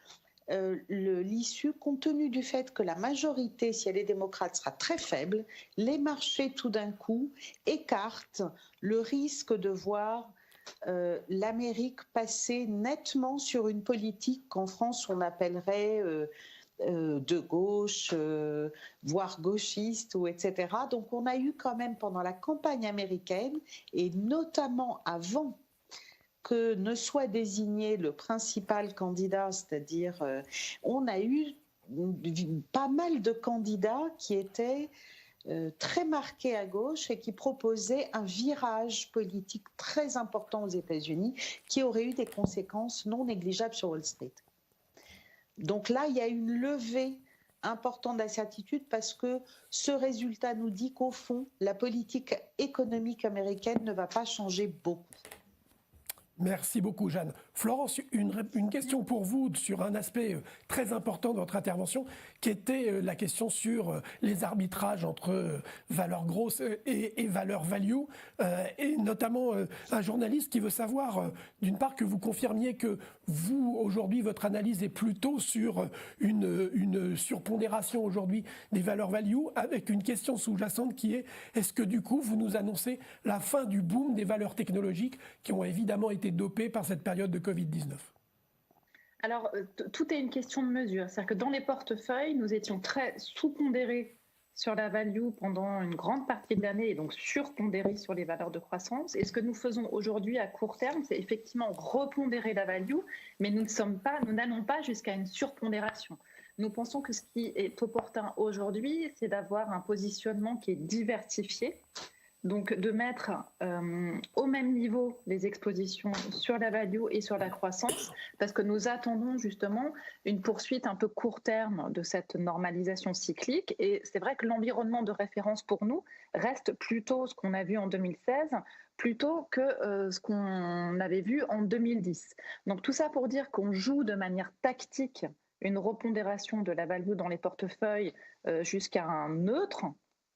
l'issue, compte tenu du fait que la majorité, si elle est démocrate, sera très faible, les marchés tout d'un coup écartent le risque de voir l'Amérique passer nettement sur une politique qu'en France on appellerait de gauche, voire gauchiste, ou etc. Donc on a eu quand même pendant la campagne américaine, et notamment avant que ne soit désigné le principal candidat, c'est-à-dire on a eu pas mal de candidats qui étaient très marqués à gauche et qui proposaient un virage politique très important aux États-Unis qui aurait eu des conséquences non négligeables sur Wall Street. Donc là, il y a une levée importante d'incertitude parce que ce résultat nous dit qu'au fond, la politique économique américaine ne va pas changer beaucoup. Merci beaucoup, Jeanne. Florence, une question pour vous sur un aspect très important de votre intervention, qui était la question sur les arbitrages entre valeurs grosses et valeurs value, et notamment un journaliste qui veut savoir, d'une part, que vous confirmiez que vous, aujourd'hui, votre analyse est plutôt sur une surpondération aujourd'hui des valeurs value, avec une question sous-jacente qui est, est-ce que du coup, vous nous annoncez la fin du boom des valeurs technologiques qui ont évidemment été dopées par cette période de Covid-19? Alors, tout est une question de mesure. C'est-à-dire que dans les portefeuilles, nous étions très sous-pondérés sur la value pendant une grande partie de l'année et donc surpondérés sur les valeurs de croissance. Et ce que nous faisons aujourd'hui à court terme, c'est effectivement repondérer la value, mais nous n'allons pas jusqu'à une surpondération. Nous pensons que ce qui est opportun aujourd'hui, c'est d'avoir un positionnement qui est diversifié. Donc, de mettre au même niveau les expositions sur la value et sur la croissance, parce que nous attendons justement une poursuite un peu court terme de cette normalisation cyclique. Et c'est vrai que l'environnement de référence pour nous reste plutôt ce qu'on a vu en 2016, plutôt que ce qu'on avait vu en 2010. Donc, tout ça pour dire qu'on joue de manière tactique une repondération de la value dans les portefeuilles jusqu'à un neutre,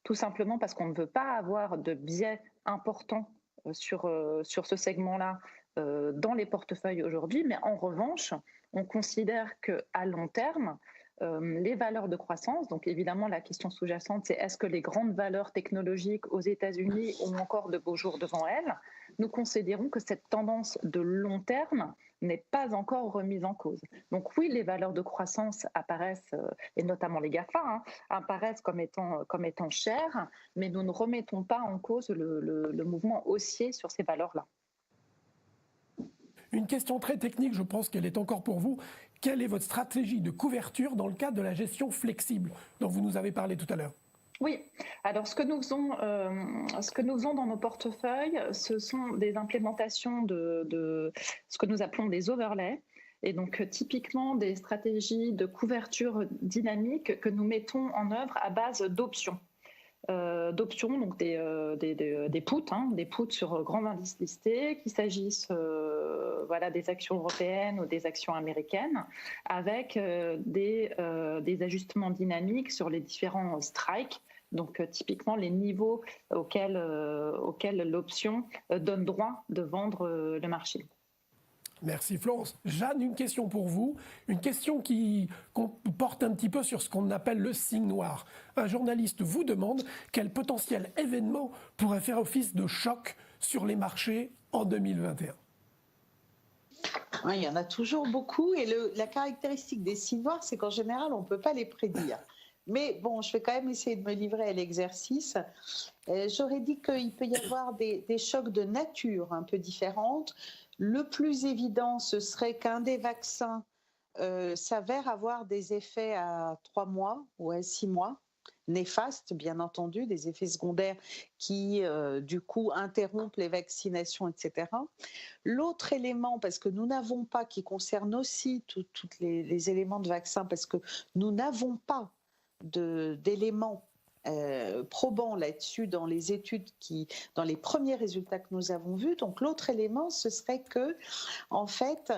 tout simplement parce qu'on ne veut pas avoir de biais importants sur ce segment-là dans les portefeuilles aujourd'hui. Mais en revanche, on considère qu'à long terme, les valeurs de croissance, donc évidemment la question sous-jacente, c'est est-ce que les grandes valeurs technologiques aux États-Unis ont encore de beaux jours devant elles? Nous considérons que cette tendance de long terme n'est pas encore remise en cause. Donc oui, les valeurs de croissance apparaissent, et notamment les GAFA, apparaissent comme étant chères, mais nous ne remettons pas en cause le mouvement haussier sur ces valeurs-là. Une question très technique, je pense qu'elle est encore pour vous. Quelle est votre stratégie de couverture dans le cadre de la gestion flexible dont vous nous avez parlé tout à l'heure? Oui, alors ce que nous faisons dans nos portefeuilles, ce sont des implémentations de ce que nous appelons des overlays, et donc typiquement des stratégies de couverture dynamique que nous mettons en œuvre à base d'options. d'options, donc des puts sur grands indices listés, qu'il s'agisse des actions européennes ou des actions américaines, avec des ajustements dynamiques sur les différents strikes. Donc typiquement les niveaux auxquels l'option donne droit de vendre le marché. Merci Florence. Jeanne, une question pour vous, une question qu'on porte un petit peu sur ce qu'on appelle le signe noir. Un journaliste vous demande quel potentiel événement pourrait faire office de choc sur les marchés en 2021. Ouais, il y en a toujours beaucoup et la caractéristique des signes noirs, c'est qu'en général, on ne peut pas les prédire. Mais bon, je vais quand même essayer de me livrer à l'exercice. J'aurais dit qu'il peut y avoir des chocs de nature un peu différentes. Le plus évident, ce serait qu'un des vaccins s'avère avoir des effets à 3 mois ou à 6 mois, néfastes bien entendu, des effets secondaires qui du coup interrompent les vaccinations, etc. L'autre élément, parce que nous n'avons pas, qui concerne aussi tous les éléments de vaccin, parce que nous n'avons pas d'éléments probants là-dessus dans les études, dans les premiers résultats que nous avons vus. Donc l'autre élément, ce serait que, en fait,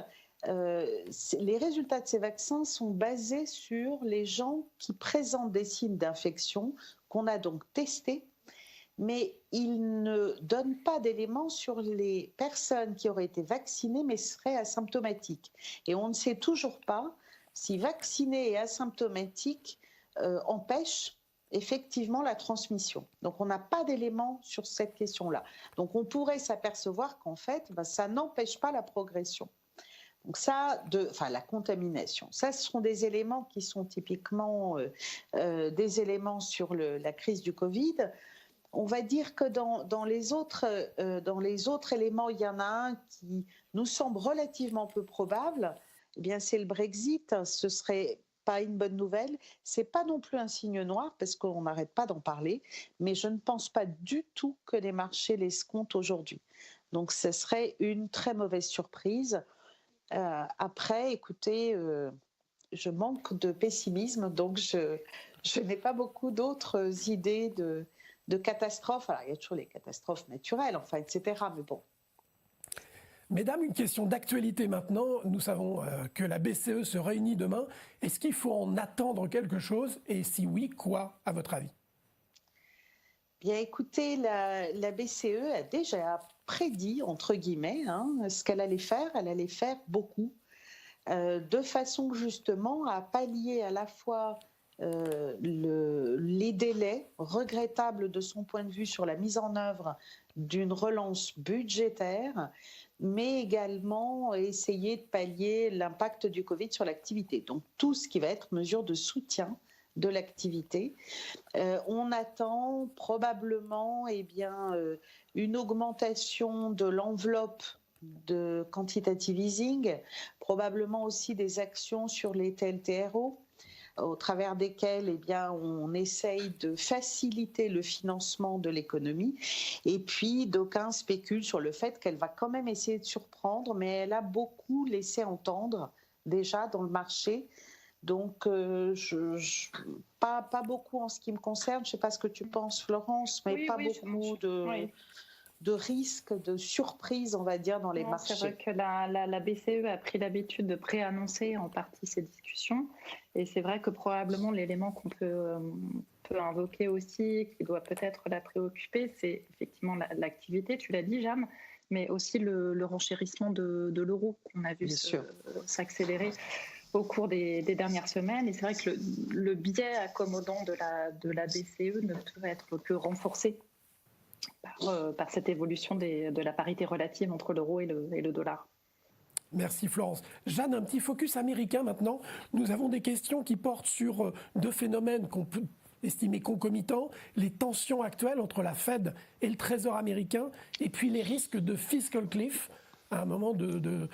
les résultats de ces vaccins sont basés sur les gens qui présentent des signes d'infection qu'on a donc testés, mais ils ne donnent pas d'éléments sur les personnes qui auraient été vaccinées mais seraient asymptomatiques. Et on ne sait toujours pas si vacciner et asymptomatique empêche effectivement la transmission. Donc on n'a pas d'éléments sur cette question-là. Donc on pourrait s'apercevoir qu'en fait, ça n'empêche pas la progression. Donc ça, la contamination, ça ce sont des éléments qui sont typiquement des éléments sur la crise du Covid. On va dire que dans les autres éléments, il y en a un qui nous semble relativement peu probable. Eh bien, c'est le Brexit. Ce serait pas une bonne nouvelle. C'est pas non plus un signe noir parce qu'on n'arrête pas d'en parler. Mais je ne pense pas du tout que les marchés l'escomptent aujourd'hui. Donc, ce serait une très mauvaise surprise. Après, écoutez, je manque de pessimisme, donc je n'ai pas beaucoup d'autres idées de catastrophes. Alors, il y a toujours les catastrophes naturelles, enfin, etc. Mais bon. Mesdames, une question d'actualité maintenant. Nous savons que la BCE se réunit demain. Est-ce qu'il faut en attendre quelque chose? Et si oui, quoi, à votre avis? Bien, écoutez, la BCE a déjà prédit, entre guillemets, ce qu'elle allait faire. Elle allait faire beaucoup, de façon justement à pallier à la fois les délais regrettables de son point de vue sur la mise en œuvre d'une relance budgétaire, mais également essayer de pallier l'impact du Covid sur l'activité. Donc tout ce qui va être mesure de soutien de l'activité. On attend probablement une augmentation de l'enveloppe de quantitative easing, probablement aussi des actions sur les TLTRO, au travers desquelles on essaye de faciliter le financement de l'économie. Et puis, d'aucuns spéculent sur le fait qu'elle va quand même essayer de surprendre, mais elle a beaucoup laissé entendre déjà dans le marché. Donc, pas beaucoup en ce qui me concerne. Je ne sais pas ce que tu penses, Florence, mais beaucoup de risques, de surprises, on va dire, dans les marchés. C'est vrai que la BCE a pris l'habitude de préannoncer en partie ces discussions. Et c'est vrai que probablement l'élément qu'on peut invoquer aussi, qui doit peut-être la préoccuper, c'est effectivement l'activité, tu l'as dit, Jeanne, mais aussi le renchérissement de l'euro qu'on a vu s'accélérer au cours des dernières semaines. Et c'est vrai que le biais accommodant de la BCE ne peut être que renforcé par cette évolution de la parité relative entre l'euro et le dollar. Merci Florence. Jeanne, un petit focus américain maintenant. Nous avons des questions qui portent sur deux phénomènes qu'on peut estimer concomitants, les tensions actuelles entre la Fed et le Trésor américain, et puis les risques de fiscal cliff, à un moment de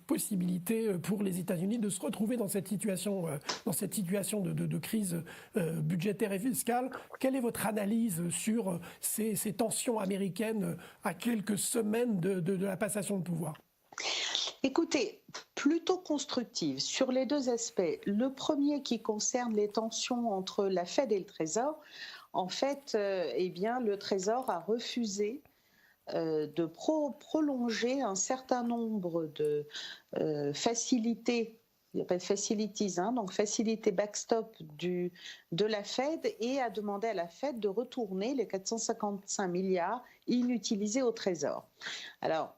possibilité pour les États-Unis de se retrouver dans cette situation de crise budgétaire et fiscale. Quelle est votre analyse sur ces tensions américaines à quelques semaines de la passation de pouvoir? Écoutez, plutôt constructive sur les deux aspects. Le premier qui concerne les tensions entre la Fed et le Trésor. en fait, eh bien, le Trésor a refusé de prolonger un certain nombre de facilités, il appelle facilities, hein, donc facilité backstop de la Fed, et a demandé à la Fed de retourner les 455 milliards inutilisés au Trésor. Alors,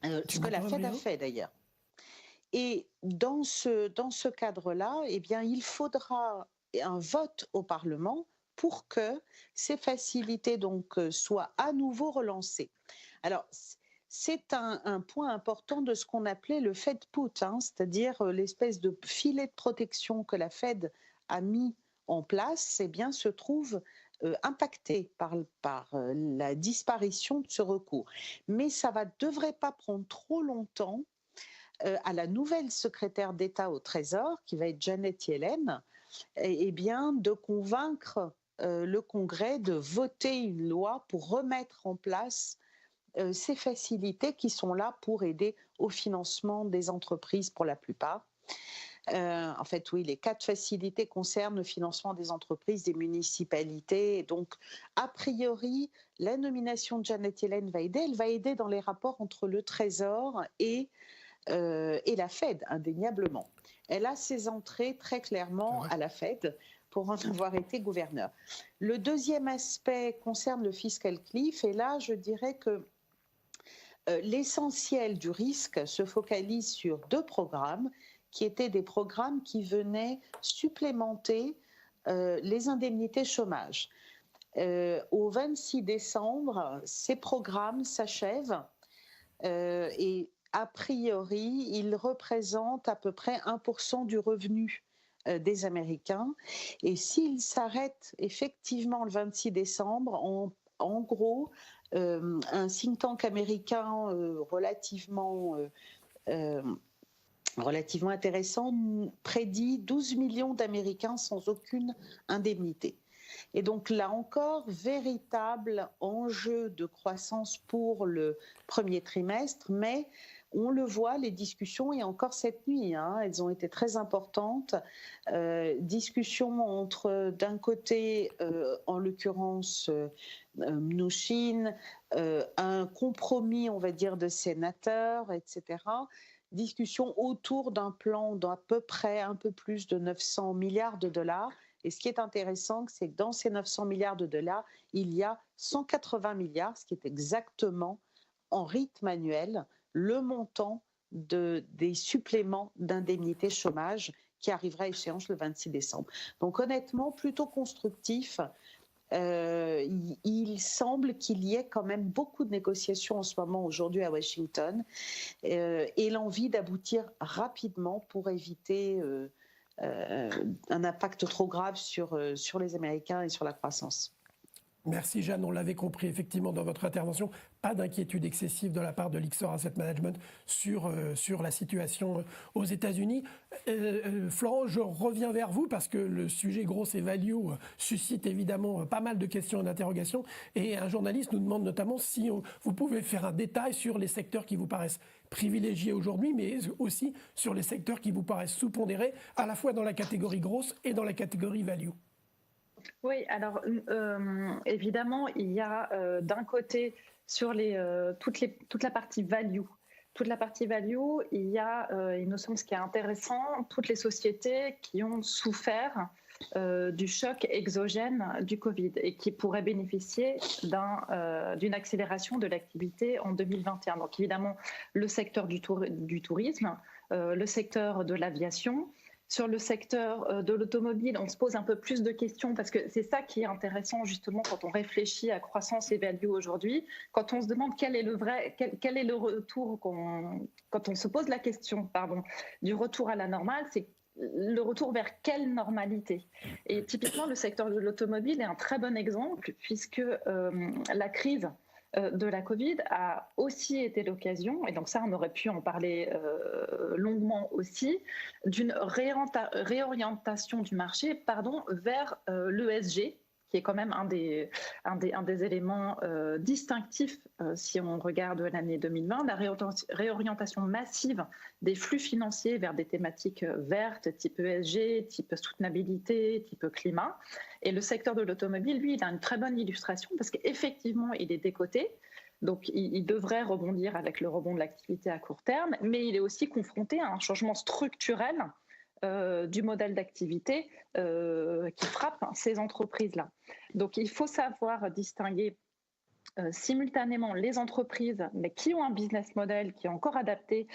ce que la Fed a fait d'ailleurs. Et dans ce cadre-là, eh bien, il faudra un vote au Parlement pour que ces facilités donc soient à nouveau relancées. Alors, c'est un point important de ce qu'on appelait le Fed Put, hein, c'est-à-dire l'espèce de filet de protection que la Fed a mis en place, eh bien, se trouve impacté par la disparition de ce recours. Mais ça ne devrait pas prendre trop longtemps à la nouvelle secrétaire d'État au Trésor, qui va être Janet Yellen, eh bien, de convaincre le Congrès de voter une loi pour remettre en place ces facilités qui sont là pour aider au financement des entreprises pour la plupart. En fait, oui, les 4 facilités concernent le financement des entreprises, des municipalités. Donc, a priori, la nomination de Janet Yellen va aider. Elle va aider dans les rapports entre le Trésor et la Fed, indéniablement. Elle a ses entrées très clairement à la Fed pour en avoir été gouverneur. Le deuxième aspect concerne le fiscal cliff, et là, je dirais que l'essentiel du risque se focalise sur 2 programmes qui étaient des programmes qui venaient supplémenter les indemnités chômage. Au 26 décembre, ces programmes s'achèvent et a priori, ils représentent à peu près 1% du revenu des Américains. Et s'ils s'arrêtent effectivement le 26 décembre, en gros, un think tank américain relativement intéressant prédit 12 millions d'Américains sans aucune indemnité. Et donc là encore, véritable enjeu de croissance pour le premier trimestre, mais on le voit, les discussions, et encore cette nuit, hein, elles ont été très importantes, discussions entre d'un côté, en l'occurrence, Mnuchin, un compromis, on va dire, de sénateurs, etc., discussion autour d'un plan d'à peu près un peu plus de 900 milliards de dollars. Et ce qui est intéressant, c'est que dans ces 900 milliards de dollars, il y a 180 milliards, ce qui est exactement en rythme annuel le montant des suppléments d'indemnité chômage qui arrivera à échéance le 26 décembre. Donc honnêtement, plutôt constructif. Il semble qu'il y ait quand même beaucoup de négociations en ce moment aujourd'hui à Washington et l'envie d'aboutir rapidement pour éviter un impact trop grave sur les Américains et sur la croissance. Merci Jeanne, on l'avait compris effectivement dans votre intervention, pas d'inquiétude excessive de la part de Lyxor Asset Management sur la situation aux États-Unis. Florent, je reviens vers vous parce que le sujet gross et value suscite évidemment pas mal de questions et d'interrogations, et un journaliste nous demande notamment si vous pouvez faire un détail sur les secteurs qui vous paraissent privilégiés aujourd'hui, mais aussi sur les secteurs qui vous paraissent sous-pondérés, à la fois dans la catégorie grosse et dans la catégorie value. Oui, alors évidemment, il y a d'un côté sur toute la partie value. Toute la partie value, il y a, il me semble, ce qui est intéressant, toutes les sociétés qui ont souffert du choc exogène du Covid et qui pourraient bénéficier d'une accélération de l'activité en 2021. Donc évidemment, le secteur du tourisme, le secteur de l'aviation. Sur le secteur de l'automobile, on se pose un peu plus de questions parce que c'est ça qui est intéressant justement quand on réfléchit à croissance et value aujourd'hui. Quand on se demande quel est le retour, quand on se pose la question du retour à la normale, c'est le retour vers quelle normalité? Et typiquement, le secteur de l'automobile est un très bon exemple puisque la crise de la Covid a aussi été l'occasion, et donc ça on aurait pu en parler longuement aussi, d'une réorientation du marché vers l'ESG, qui est quand même un des éléments distinctifs si on regarde l'année 2020, la réorientation massive des flux financiers vers des thématiques vertes, type ESG, type soutenabilité, type climat. Et le secteur de l'automobile, lui, il a une très bonne illustration parce qu'effectivement, il est décoté. Donc, il devrait rebondir avec le rebond de l'activité à court terme, mais il est aussi confronté à un changement structurel du modèle d'activité qui frappe ces entreprises-là. Donc, il faut savoir distinguer simultanément les entreprises, mais qui ont un business model qui est encore adapté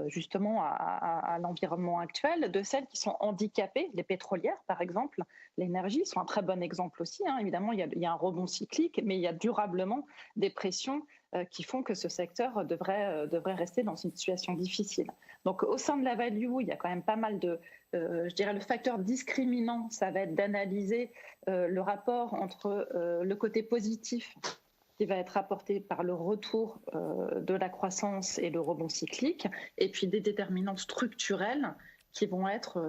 justement à l'environnement actuel, de celles qui sont handicapées, les pétrolières par exemple, l'énergie sont un très bon exemple aussi. Évidemment, il y a un rebond cyclique, mais il y a durablement des pressions qui font que ce secteur devrait rester dans une situation difficile. Donc au sein de la value, il y a quand même pas mal de, je dirais le facteur discriminant, ça va être d'analyser le rapport entre le côté positif qui va être apporté par le retour de la croissance et le rebond cyclique, et puis des déterminants structurels qui vont être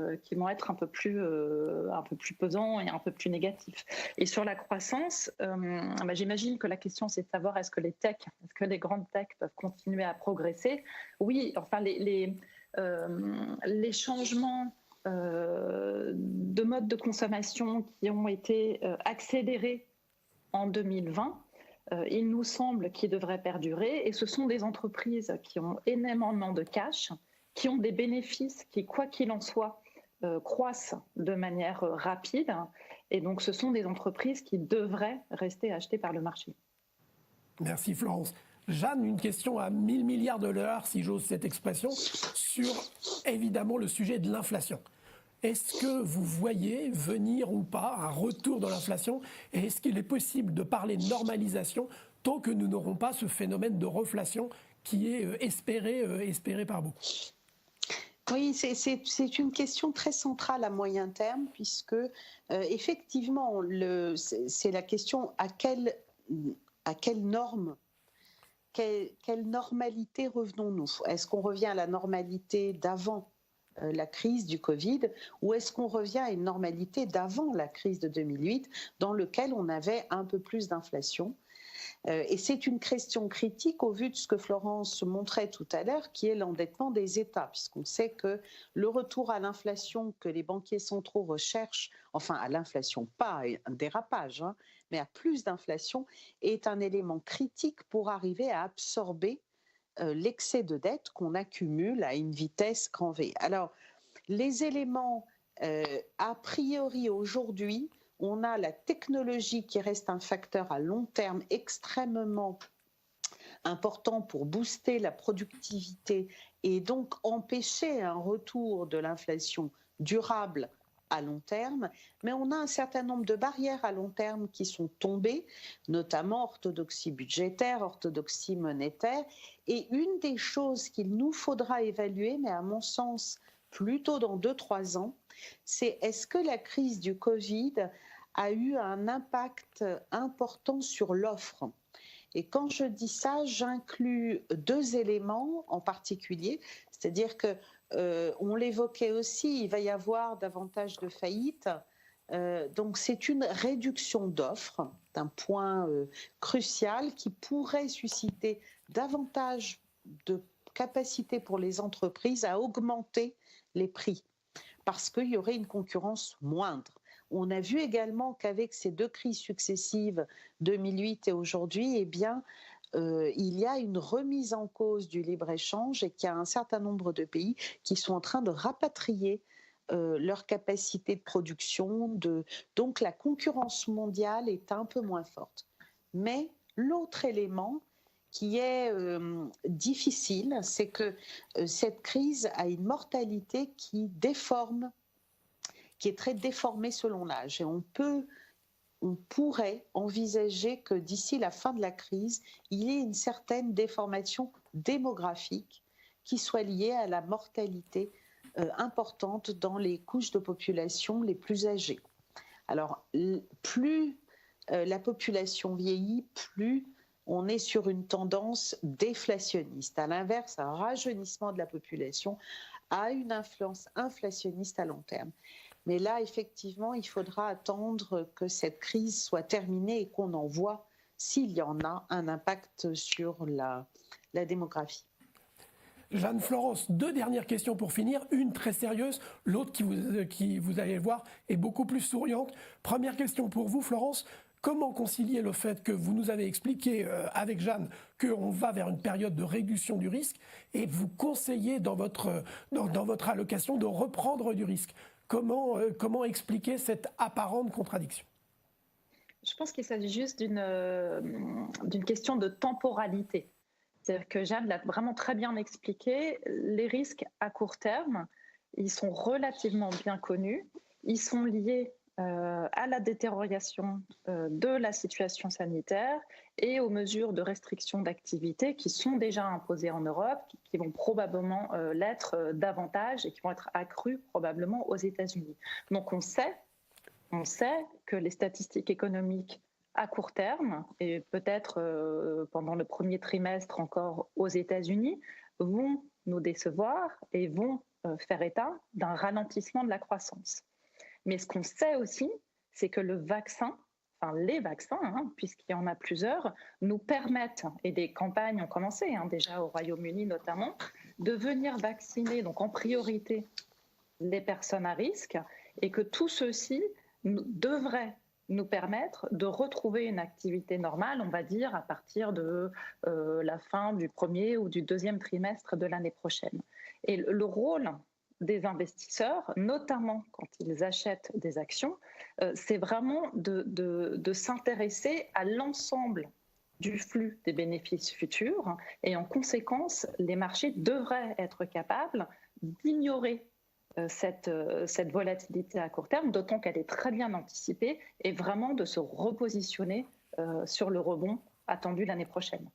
un peu plus pesants et un peu plus négatifs. Et sur la croissance, j'imagine que la question c'est de savoir est-ce que les grandes techs peuvent continuer à progresser. Oui, enfin les changements de mode de consommation qui ont été accélérés en 2020, il nous semble qu'ils devraient perdurer, et ce sont des entreprises qui ont énormément de cash, qui ont des bénéfices qui, quoi qu'il en soit, croissent de manière rapide, et donc ce sont des entreprises qui devraient rester achetées par le marché. Merci Florence. Jeanne, une question à 1000 milliards de l'heure, si j'ose cette expression, sur évidemment le sujet de l'inflation. Est-ce que vous voyez venir ou pas un retour de l'inflation, et est-ce qu'il est possible de parler de normalisation tant que nous n'aurons pas ce phénomène de reflation qui est espéré par beaucoup? Oui, c'est une question très centrale à moyen terme, puisque effectivement, c'est la question à quelle norme, quelle normalité revenons-nous? Est-ce qu'on revient à la normalité d'avant la crise du Covid, ou est-ce qu'on revient à une normalité d'avant la crise de 2008, dans laquelle on avait un peu plus d'inflation? Et c'est une question critique au vu de ce que Florence montrait tout à l'heure, qui est l'endettement des États, puisqu'on sait que le retour à l'inflation que les banquiers centraux recherchent, enfin à l'inflation, pas un dérapage, mais à plus d'inflation, est un élément critique pour arriver à absorber l'excès de dette qu'on accumule à une vitesse grand V. Alors, les éléments, a priori aujourd'hui, on a la technologie qui reste un facteur à long terme extrêmement important pour booster la productivité et donc empêcher un retour de l'inflation durable à long terme, mais on a un certain nombre de barrières à long terme qui sont tombées, notamment orthodoxie budgétaire, orthodoxie monétaire, et une des choses qu'il nous faudra évaluer, mais à mon sens plutôt dans 2-3 ans, c'est est-ce que la crise du Covid a eu un impact important sur l'offre? Et quand je dis ça, j'inclus 2 éléments en particulier, c'est-à-dire que on l'évoquait aussi, il va y avoir davantage de faillites. Donc c'est une réduction d'offres, d'un point crucial qui pourrait susciter davantage de capacité pour les entreprises à augmenter les prix, parce qu'il y aurait une concurrence moindre. On a vu également qu'avec ces 2 crises successives, 2008 et aujourd'hui, eh bien, il y a une remise en cause du libre-échange et qu'il y a un certain nombre de pays qui sont en train de rapatrier leur capacité de production. Donc la concurrence mondiale est un peu moins forte. Mais l'autre élément qui est difficile, c'est que cette crise a une mortalité qui est très déformée selon l'âge. Et on pourrait envisager que d'ici la fin de la crise, il y ait une certaine déformation démographique qui soit liée à la mortalité importante dans les couches de population les plus âgées. Alors, plus la population vieillit, plus on est sur une tendance déflationniste. À l'inverse, un rajeunissement de la population a une influence inflationniste à long terme. Mais là, effectivement, il faudra attendre que cette crise soit terminée et qu'on en voit, s'il y en a, un impact sur la démographie. Jeanne Florence, 2 dernières questions pour finir, une très sérieuse, l'autre qui vous allez le voir est beaucoup plus souriante. Première question pour vous Florence, comment concilier le fait que vous nous avez expliqué avec Jeanne qu'on va vers une période de réduction du risque et vous conseillez dans votre allocation de reprendre du risque? Comment expliquer cette apparente contradiction? Je pense qu'il s'agit juste d'une question de temporalité. C'est-à-dire que Jeanne l'a vraiment très bien expliqué. Les risques à court terme, ils sont relativement bien connus. Ils sont liés à la détérioration de la situation sanitaire et aux mesures de restriction d'activité qui sont déjà imposées en Europe, qui vont probablement l'être davantage et qui vont être accrues probablement aux États-Unis. Donc on sait que les statistiques économiques à court terme, et peut-être pendant le premier trimestre encore aux États-Unis, vont nous décevoir et vont faire état d'un ralentissement de la croissance. Mais ce qu'on sait aussi, c'est que les vaccins, puisqu'il y en a plusieurs, nous permettent, et des campagnes ont commencé déjà au Royaume-Uni notamment, de venir vacciner donc en priorité les personnes à risque, et que tout ceci devrait nous permettre de retrouver une activité normale, on va dire, à partir de la fin du premier ou du deuxième trimestre de l'année prochaine. Et le rôle des investisseurs, notamment quand ils achètent des actions, c'est vraiment de s'intéresser à l'ensemble du flux des bénéfices futurs. Et en conséquence, les marchés devraient être capables d'ignorer cette volatilité à court terme, d'autant qu'elle est très bien anticipée, et vraiment de se repositionner sur le rebond attendu l'année prochaine.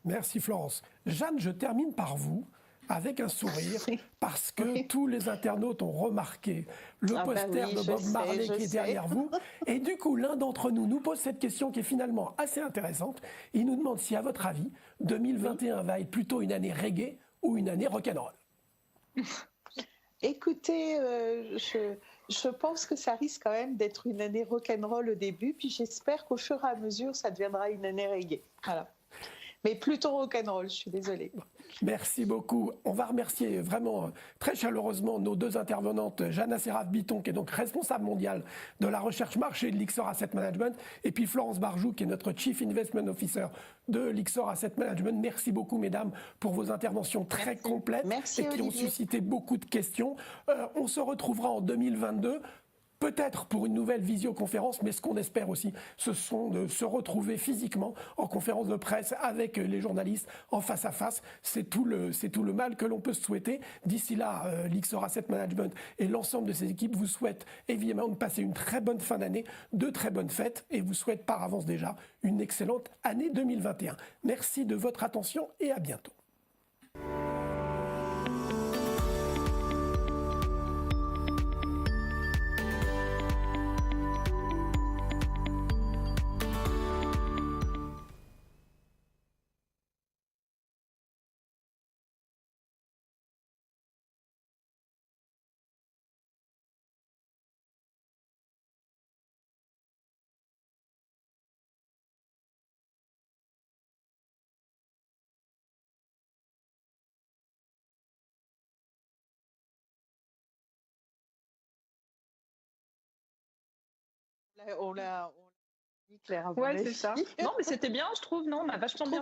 Merci Florence. Jeanne, je termine par vous avec un sourire parce que tous les internautes ont remarqué le poster de Bob Marley qui est derrière vous. Et du coup, l'un d'entre nous nous pose cette question qui est finalement assez intéressante. Il nous demande si, à votre avis, 2021 va être plutôt une année reggae ou une année rock'n'roll. Écoutez, je pense que ça risque quand même d'être une année rock'n'roll au début, puis j'espère qu'au fur et à mesure, ça deviendra une année reggae. Voilà. Mais plutôt rock'n'roll, je suis désolée. Merci beaucoup. On va remercier vraiment très chaleureusement nos 2 intervenantes, Jeanne Asseraf-Bitton, qui est donc responsable mondiale de la recherche marché de Lyxor Asset Management, et puis Florence Barjou, qui est notre Chief Investment Officer de Lyxor Asset Management. Merci beaucoup, mesdames, pour vos interventions très complètes et qui ont suscité beaucoup de questions. On se retrouvera en 2022. Peut-être pour une nouvelle visioconférence, mais ce qu'on espère aussi, ce sont de se retrouver physiquement en conférence de presse avec les journalistes en face à face. C'est tout le mal que l'on peut se souhaiter. D'ici là, Lyxor Asset Management et l'ensemble de ses équipes vous souhaitent évidemment de passer une très bonne fin d'année, de très bonnes fêtes, et vous souhaitent par avance déjà une excellente année 2021. Merci de votre attention et à bientôt. On l'a dit clair. Ouais, c'est ça. Non, mais c'était bien, je trouve. Non, on a vachement bien